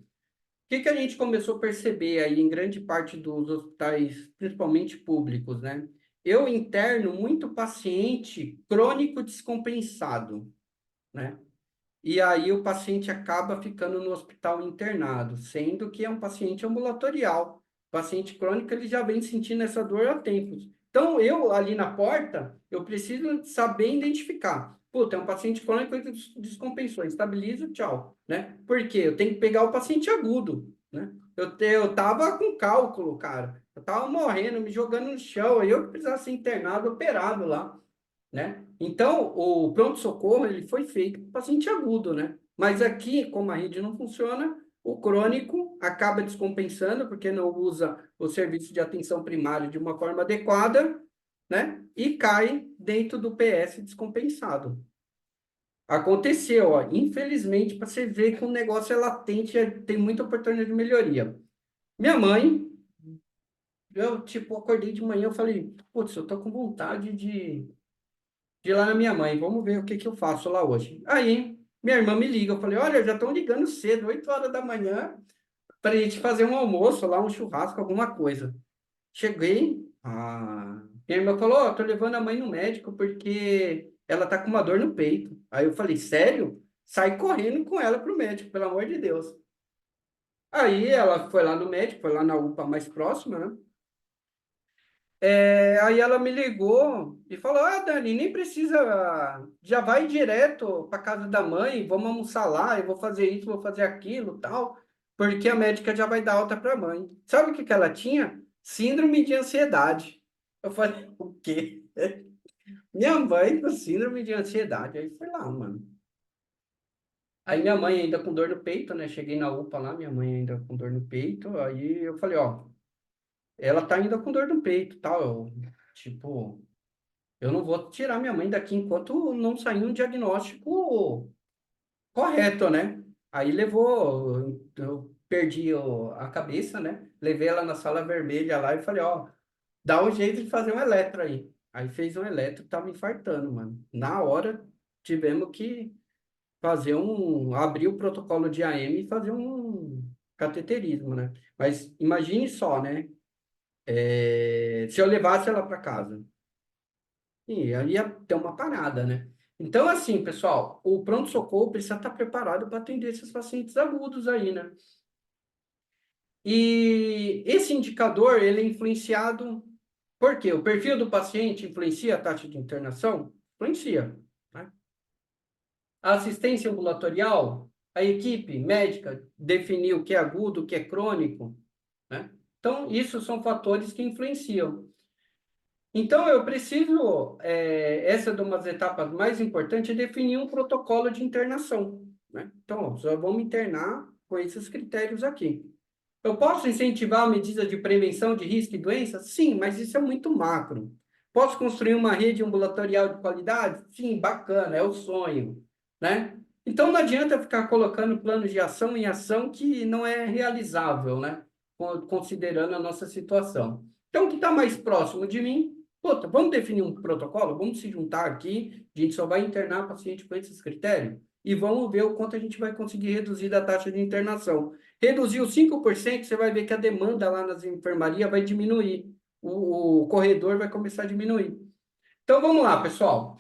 O que a gente começou a perceber aí em grande parte dos hospitais, principalmente públicos, né? Eu interno muito paciente crônico descompensado, né? E aí o paciente acaba ficando no hospital internado, sendo que é um paciente ambulatorial. O paciente crônico, ele já vem sentindo essa dor há tempos. Então, eu ali na porta, eu preciso saber identificar. Puta, é um paciente crônico que descompensou, estabiliza, tchau, né? Por quê? Eu tenho que pegar o paciente agudo, né? Eu tava com cálculo, cara. Eu tava morrendo, me jogando no chão. Aí eu que precisava ser internado, operado lá, né? Então, o pronto-socorro, ele foi feito para paciente agudo, né? Mas aqui, como a rede não funciona, o crônico acaba descompensando, porque não usa o serviço de atenção primária de uma forma adequada, né? E cai dentro do PS descompensado. Aconteceu, ó, infelizmente, para você ver que o negócio é latente, tem muita oportunidade de melhoria. Minha mãe, eu, acordei de manhã, eu falei, putz, eu tô com vontade de ir lá na minha mãe, vamos ver o que eu faço lá hoje. Aí, minha irmã me liga, eu falei, olha, já estão ligando cedo, 8 horas da manhã, para a gente fazer um almoço lá, um churrasco, alguma coisa. Cheguei, minha irmã falou, ó, tô levando a mãe no médico porque ela tá com uma dor no peito. Aí eu falei, sério? Sai correndo com ela pro médico, pelo amor de Deus. Aí ela foi lá no médico, foi lá na UPA mais próxima, né? Aí ela me ligou e falou, Dani, nem precisa, já vai direto para casa da mãe, vamos almoçar lá, eu vou fazer isso, vou fazer aquilo, tal, porque a médica já vai dar alta para a mãe. Sabe o que ela tinha? Síndrome de ansiedade. Eu falei, o quê? Minha mãe com síndrome de ansiedade. Aí foi lá, mano. Aí minha mãe ainda com dor no peito, né? Cheguei na UPA lá, minha mãe ainda com dor no peito. Aí eu falei, ó, ela tá ainda com dor no peito, tal. Eu não vou tirar minha mãe daqui enquanto não sair um diagnóstico correto, né? Aí eu perdi a cabeça, né? Levei ela na sala vermelha lá e falei, ó, dá um jeito de fazer um eletro aí. Aí fez um eletro, tava infartando, mano. Na hora, tivemos que abrir o protocolo de AM e fazer um cateterismo, né? Mas imagine só, né? se eu levasse ela para casa. E aí ia ter uma parada, né? Então, assim, pessoal, o pronto-socorro precisa estar preparado para atender esses pacientes agudos aí, né? E esse indicador, ele é influenciado... Por quê? O perfil do paciente influencia a taxa de internação? Influencia, né? A assistência ambulatorial, a equipe médica definiu o que é agudo, o que é crônico, né? Então, isso são fatores que influenciam. Então, eu preciso, essa é uma das etapas mais importantes, é definir um protocolo de internação, né? Então, só vamos internar com esses critérios aqui. Eu posso incentivar medidas de prevenção de risco e doença? Sim, mas isso é muito macro. Posso construir uma rede ambulatorial de qualidade? Sim, bacana, é o sonho, né? Então, não adianta ficar colocando planos de ação em ação que não é realizável, né? Considerando a nossa situação. Então, o que está mais próximo de mim? Puta, vamos definir um protocolo? Vamos se juntar aqui, a gente só vai internar paciente com esses critérios e vamos ver o quanto a gente vai conseguir reduzir a taxa de internação. Reduzir os 5%, você vai ver que a demanda lá nas enfermarias vai diminuir. O corredor vai começar a diminuir. Então, vamos lá, pessoal.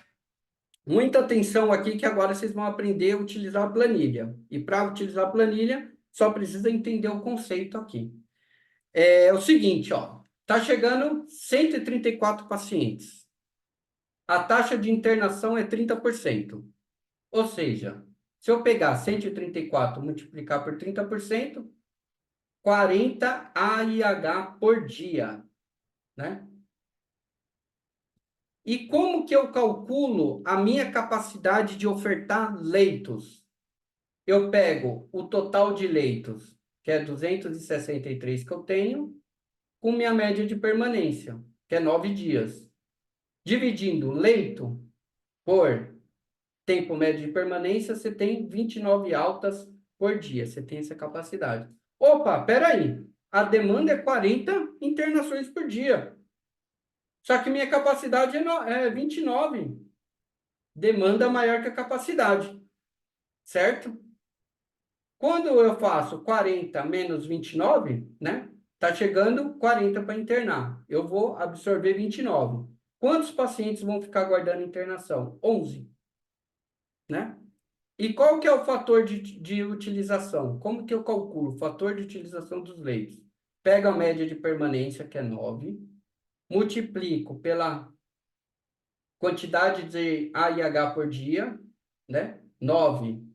Muita atenção aqui, que agora vocês vão aprender a utilizar a planilha. E para utilizar a planilha, só precisa entender o conceito aqui. É o seguinte, ó. Está chegando 134 pacientes. A taxa de internação é 30%. Ou seja, se eu pegar 134 e multiplicar por 30%, 40 AIH por dia, né? E como que eu calculo a minha capacidade de ofertar leitos? Eu pego o total de leitos, que é 263 que eu tenho, com minha média de permanência, que é 9 dias. Dividindo leito por tempo médio de permanência, você tem 29 altas por dia. Você tem essa capacidade. Opa, peraí. A demanda é 40 internações por dia. Só que minha capacidade é 29. Demanda maior que a capacidade. Certo? Quando eu faço 40 menos 29, né? Tá chegando 40 para internar. Eu vou absorver 29. Quantos pacientes vão ficar aguardando internação? 11. Né? E qual que é o fator de utilização? Como que eu calculo o fator de utilização dos leitos? Pego a média de permanência, que é 9, multiplico pela quantidade de AIH por dia, né? 9,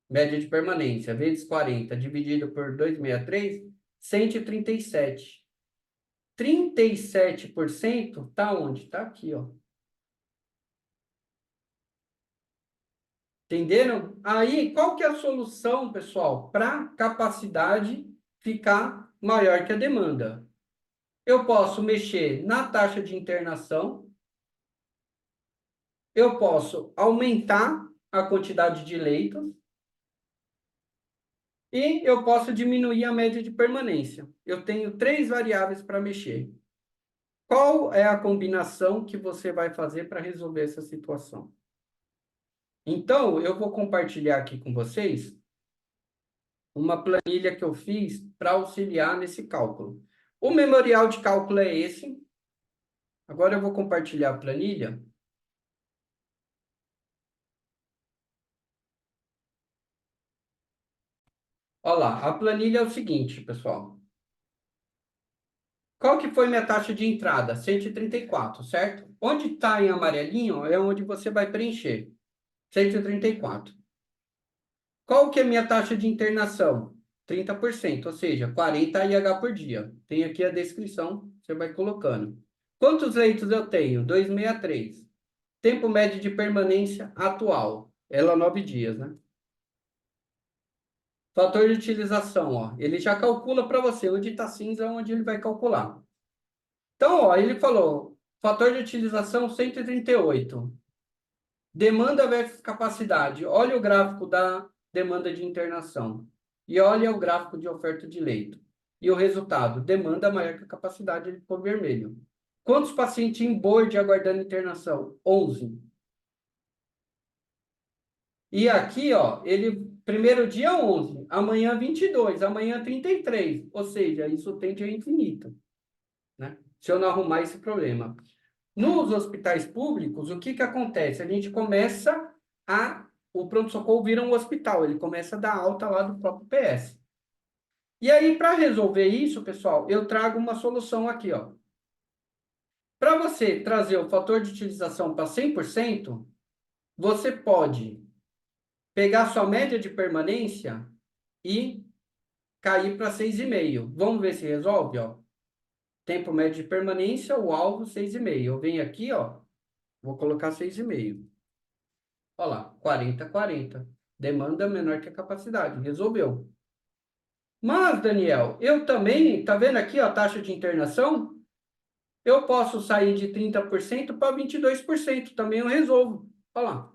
média de permanência, vezes 40, dividido por 263, 137. 37% está onde? Está aqui, ó. Entenderam? Aí, qual que é a solução, pessoal, para a capacidade ficar maior que a demanda? Eu posso mexer na taxa de internação, eu posso aumentar a quantidade de leitos e eu posso diminuir a média de permanência. Eu tenho 3 variáveis para mexer. Qual é a combinação que você vai fazer para resolver essa situação? Então, eu vou compartilhar aqui com vocês uma planilha que eu fiz para auxiliar nesse cálculo. O memorial de cálculo é esse. Agora eu vou compartilhar a planilha. Olha lá, a planilha é o seguinte, pessoal. Qual que foi minha taxa de entrada? 134, certo? Onde está em amarelinho é onde você vai preencher. 134. Qual que é a minha taxa de internação? 30%, ou seja, 40 IH por dia. Tem aqui a descrição, você vai colocando. Quantos leitos eu tenho? 263. Tempo médio de permanência atual. Ela 9 dias, né? Fator de utilização, ó. Ele já calcula para você. Onde está cinza, onde ele vai calcular. Então, ó, ele falou, fator de utilização 138. Demanda versus capacidade. Olha o gráfico da demanda de internação. E olha o gráfico de oferta de leito. E o resultado, demanda maior que a capacidade, ele ficou vermelho. Quantos pacientes em board aguardando internação? 11. E aqui, ó, ele, primeiro dia 11, amanhã 22, amanhã 33. Ou seja, isso tende a infinito. né? Se eu não arrumar esse problema. Nos hospitais públicos, o que que acontece? A gente começa o pronto-socorro vira um hospital, ele começa a dar alta lá do próprio PS. E aí, para resolver isso, pessoal, eu trago uma solução aqui, ó. Para você trazer o fator de utilização para 100%, você pode pegar sua média de permanência e cair para 6,5. Vamos ver se resolve, ó. Tempo médio de permanência, o alvo 6,5. Eu venho aqui, ó, vou colocar 6,5. Olha lá, 40, 40. Demanda menor que a capacidade. Resolveu. Mas, Daniel, eu também, tá vendo aqui ó, a taxa de internação? Eu posso sair de 30% para 22%. Também eu resolvo. Olha lá.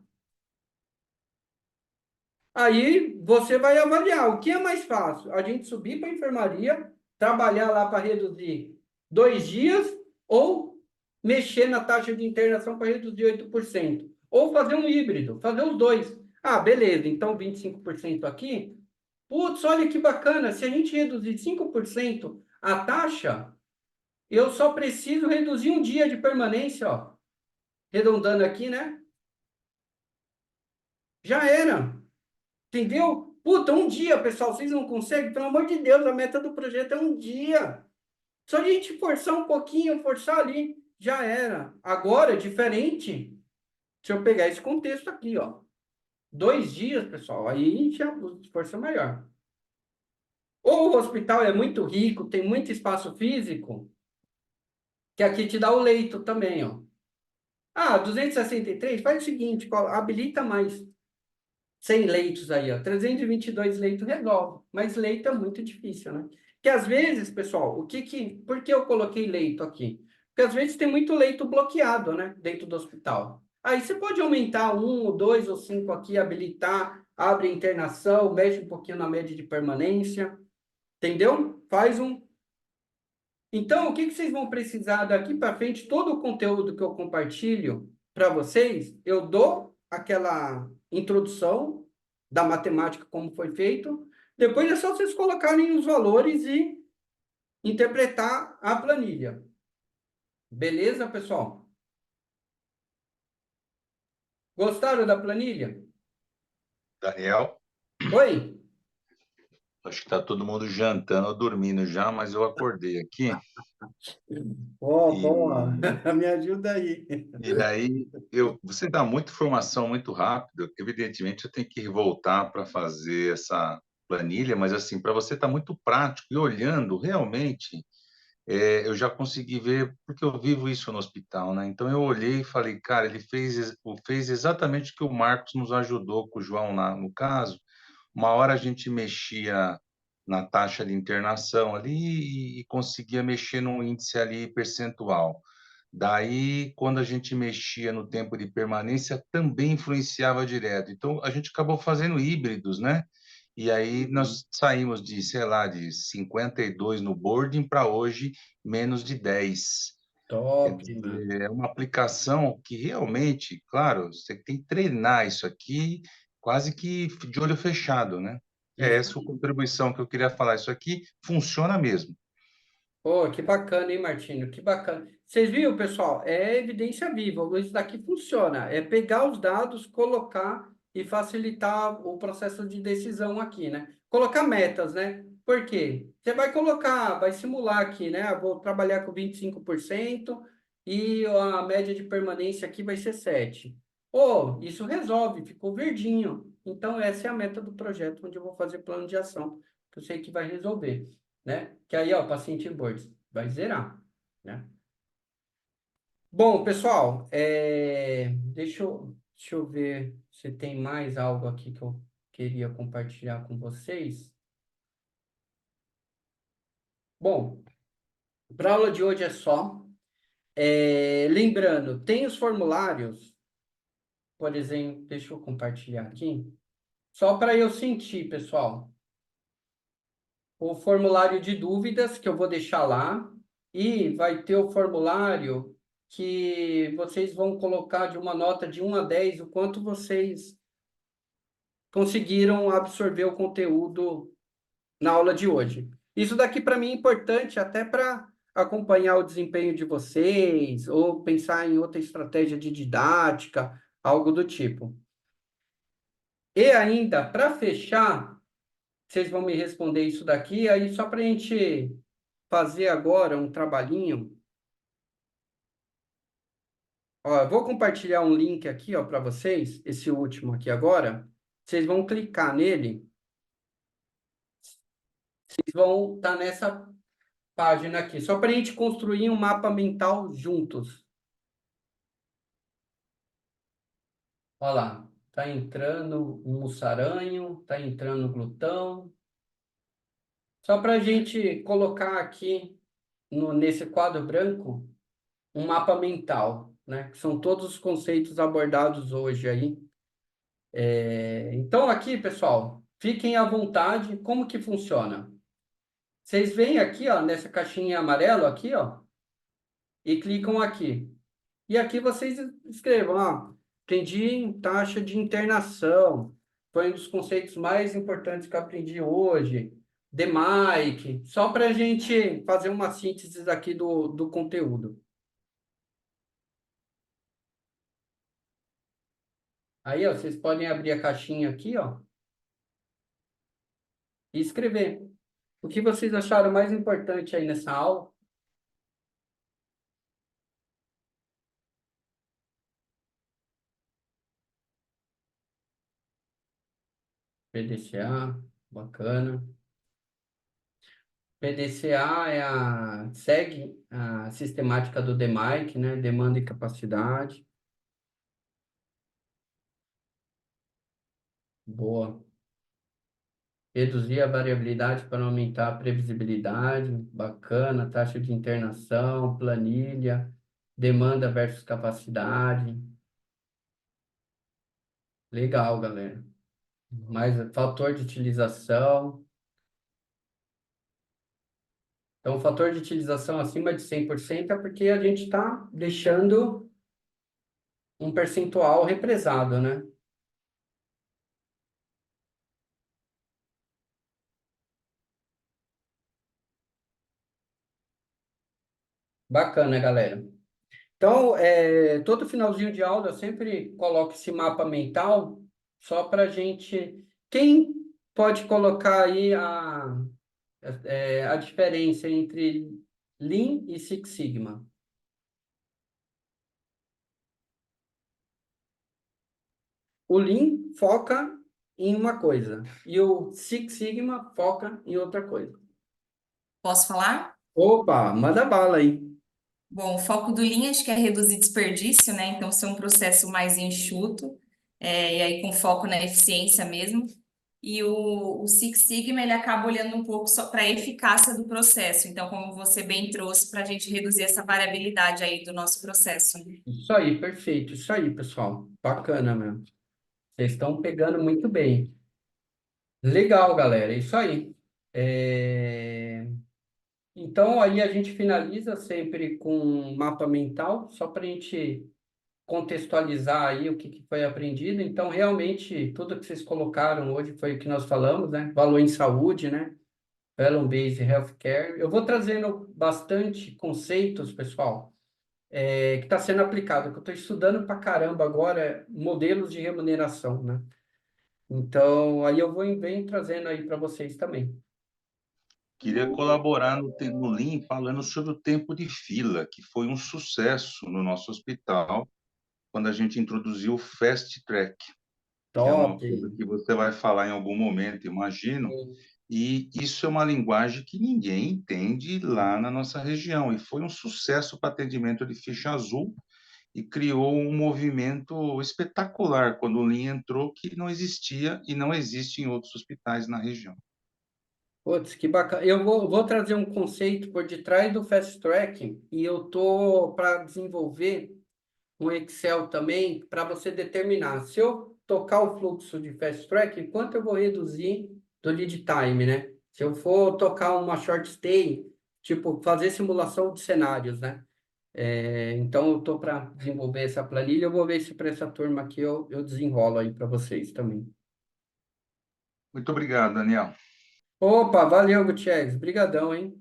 Aí você vai avaliar o que é mais fácil. A gente subir para a enfermaria, trabalhar lá para reduzir 2 dias ou mexer na taxa de internação para reduzir 8%. Ou fazer um híbrido, fazer os dois. Ah, beleza, então 25% aqui. Putz, olha que bacana, se a gente reduzir 5% a taxa, eu só preciso reduzir um dia de permanência, ó. Arredondando aqui, né? Já era. Entendeu? Puta, um dia, pessoal, vocês não conseguem? Pelo amor de Deus, a meta do projeto é um dia. Só a gente forçar um pouquinho, forçar ali, já era. Agora, diferente, se eu pegar esse contexto aqui, ó. 2 dias, pessoal, aí já o esforço é maior. Ou o hospital é muito rico, tem muito espaço físico, que aqui te dá o leito também, ó. Ah, 263, faz o seguinte, habilita mais 100 leitos aí, ó. 322 leitos resolve, mas leito é muito difícil, né? Porque às vezes, pessoal, por que eu coloquei leito aqui? Porque às vezes tem muito leito bloqueado, né, dentro do hospital. Aí você pode aumentar 1, 2 ou 5 aqui, habilitar, abre a internação, mexe um pouquinho na média de permanência, entendeu? Então, o que vocês vão precisar daqui para frente? Todo o conteúdo que eu compartilho para vocês, eu dou aquela introdução da matemática, como foi feito. Depois é só vocês colocarem os valores e interpretar a planilha. Beleza, pessoal? Gostaram da planilha? Daniel, Oi? acho que está todo mundo jantando ou dormindo já, mas eu acordei aqui. Boa, me ajuda aí. E daí, você dá muita informação muito rápido. Evidentemente, eu tenho que voltar para fazer essa planilha, mas assim, para você está muito prático e olhando realmente, eu já consegui ver, porque eu vivo isso no hospital, né? Então eu olhei e falei, cara, ele fez exatamente o que o Marcos nos ajudou com o João no caso. Uma hora a gente mexia na taxa de internação ali e conseguia mexer num índice ali percentual. Daí, quando a gente mexia no tempo de permanência, também influenciava direto. Então, a gente acabou fazendo híbridos, né? E aí nós saímos de, sei lá, de 52 no boarding para hoje menos de 10. Quer Top, mano. dizer, é uma aplicação que realmente, claro, você tem que treinar isso aqui quase que de olho fechado, né? É Isso. essa a contribuição que eu queria falar. Isso aqui funciona mesmo. Pô, que bacana, hein, Martinho? Que bacana. Vocês viram, pessoal? É evidência viva. Isso daqui funciona. É pegar os dados, colocar e facilitar o processo de decisão aqui, né? Colocar metas, né? Por quê? Você vai colocar, vai simular aqui, né? Vou trabalhar com 25% e a média de permanência aqui vai ser 7. Pô, isso resolve, ficou verdinho. Então, essa é a meta do projeto, onde eu vou fazer plano de ação, que eu sei que vai resolver, né? Que aí, ó, paciente em boards, vai zerar, né? Bom, pessoal, deixa eu ver se tem mais algo aqui que eu queria compartilhar com vocês. Bom, para a aula de hoje é só. Lembrando, tem os formulários, por exemplo, deixa eu compartilhar aqui, só para eu sentir, pessoal. O formulário de dúvidas que eu vou deixar lá e vai ter o formulário que vocês vão colocar de uma nota de 1 a 10 o quanto vocês conseguiram absorver o conteúdo na aula de hoje. Isso daqui para mim é importante até para acompanhar o desempenho de vocês, ou pensar em outra estratégia de didática, algo do tipo. E ainda, para fechar, vocês vão me responder isso daqui, aí só para a gente fazer agora um trabalhinho. Ó, eu vou compartilhar um link aqui, ó, para vocês, esse último aqui agora. Vocês vão clicar nele, vocês vão estar nessa página aqui, só para a gente construir um mapa mental juntos. Olha lá, tá entrando um mussaranho, tá entrando um glutão. Só para a gente colocar aqui nesse quadro branco um mapa mental, né? Que são todos os conceitos abordados hoje aí. Então aqui, pessoal, fiquem à vontade. Como que funciona? Vocês vêm aqui, ó, nessa caixinha amarela aqui, ó, e clicam aqui. E aqui vocês escrevam, ó, aprendi em taxa de internação. Foi um dos conceitos mais importantes que eu aprendi hoje. DMAIC, só para a gente fazer uma síntese aqui do conteúdo. Aí, ó, vocês podem abrir a caixinha aqui, ó, e escrever. O que vocês acharam mais importante aí nessa aula? PDCA, bacana. PDCA segue a sistemática do DMAIC, né? Demanda e capacidade. Boa. Reduzir a variabilidade para aumentar a previsibilidade. Bacana. Taxa de internação, planilha, demanda versus capacidade. Legal, galera. Mais fator de utilização. Então, o fator de utilização acima de 100% é porque a gente está deixando um percentual represado, né? Bacana, galera. Então, todo finalzinho de aula eu sempre coloco esse mapa mental só para a gente... Quem pode colocar aí a diferença entre Lean e Six Sigma? O Lean foca em uma coisa e o Six Sigma foca em outra coisa. Posso falar? Opa, manda bala aí. Bom, o foco do Lean acho que é reduzir desperdício, né? Então, ser um processo mais enxuto, e aí com foco na eficiência mesmo. E o Six Sigma, ele acaba olhando um pouco só para a eficácia do processo. Então, como você bem trouxe, para a gente reduzir essa variabilidade aí do nosso processo, né? Isso aí, perfeito. Isso aí, pessoal. Bacana mesmo. Vocês estão pegando muito bem. Legal, galera. Isso aí. Então, aí a gente finaliza sempre com um mapa mental, só para a gente contextualizar aí o que foi aprendido. Então, realmente, tudo que vocês colocaram hoje foi o que nós falamos, né? Valor em saúde, né? Value-based healthcare. Eu vou trazendo bastante conceitos, pessoal, que está sendo aplicado, que eu estou estudando para caramba agora, modelos de remuneração, né? Então, aí eu venho trazendo aí para vocês também. Queria colaborar no Lean falando sobre o tempo de fila, que foi um sucesso no nosso hospital quando a gente introduziu o Fast Track, que é uma Top! coisa que você vai falar em algum momento, imagino. E isso é uma linguagem que ninguém entende lá na nossa região. E foi um sucesso para atendimento de ficha azul e criou um movimento espetacular quando o Lean entrou, que não existia e não existe em outros hospitais na região. Putz, que bacana. Eu vou trazer um conceito por detrás do Fast Track e eu tô para desenvolver um Excel também para você determinar se eu tocar o fluxo de Fast Track, quanto eu vou reduzir do lead time, né? Se eu for tocar uma short stay, tipo, fazer simulação de cenários, né? Então, eu tô para desenvolver essa planilha, eu vou ver se para essa turma aqui eu desenrolo aí para vocês também. Muito obrigado, Daniel. Opa, valeu, Gutierrez. Brigadão, hein?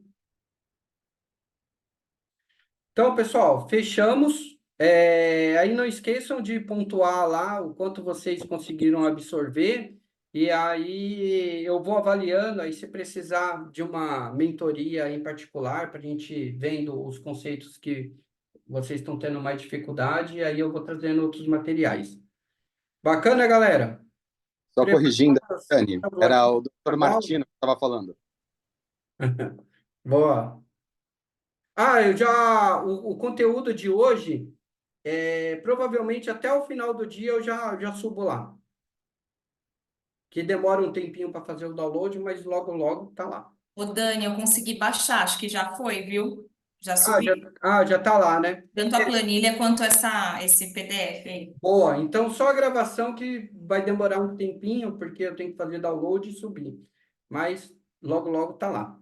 Então, pessoal, fechamos. Aí não esqueçam de pontuar lá o quanto vocês conseguiram absorver. E aí eu vou avaliando. Aí, se precisar de uma mentoria em particular, para a gente vendo os conceitos que vocês estão tendo mais dificuldade, aí eu vou trazendo outros materiais. Bacana, galera? Só corrigindo, Preparadas Dani, para era ótimo o Dr. trabalho? Martino que estava falando. Boa. O conteúdo de hoje, provavelmente até o final do dia eu já subo lá. Que demora um tempinho para fazer o download, mas logo, logo tá lá. Ô, Dani, eu consegui baixar, acho que já foi, viu? Já subi. Já tá lá, né? Tanto a planilha quanto esse PDF aí. Boa, então só a gravação que vai demorar um tempinho, porque eu tenho que fazer download e subir. Mas logo, logo tá lá.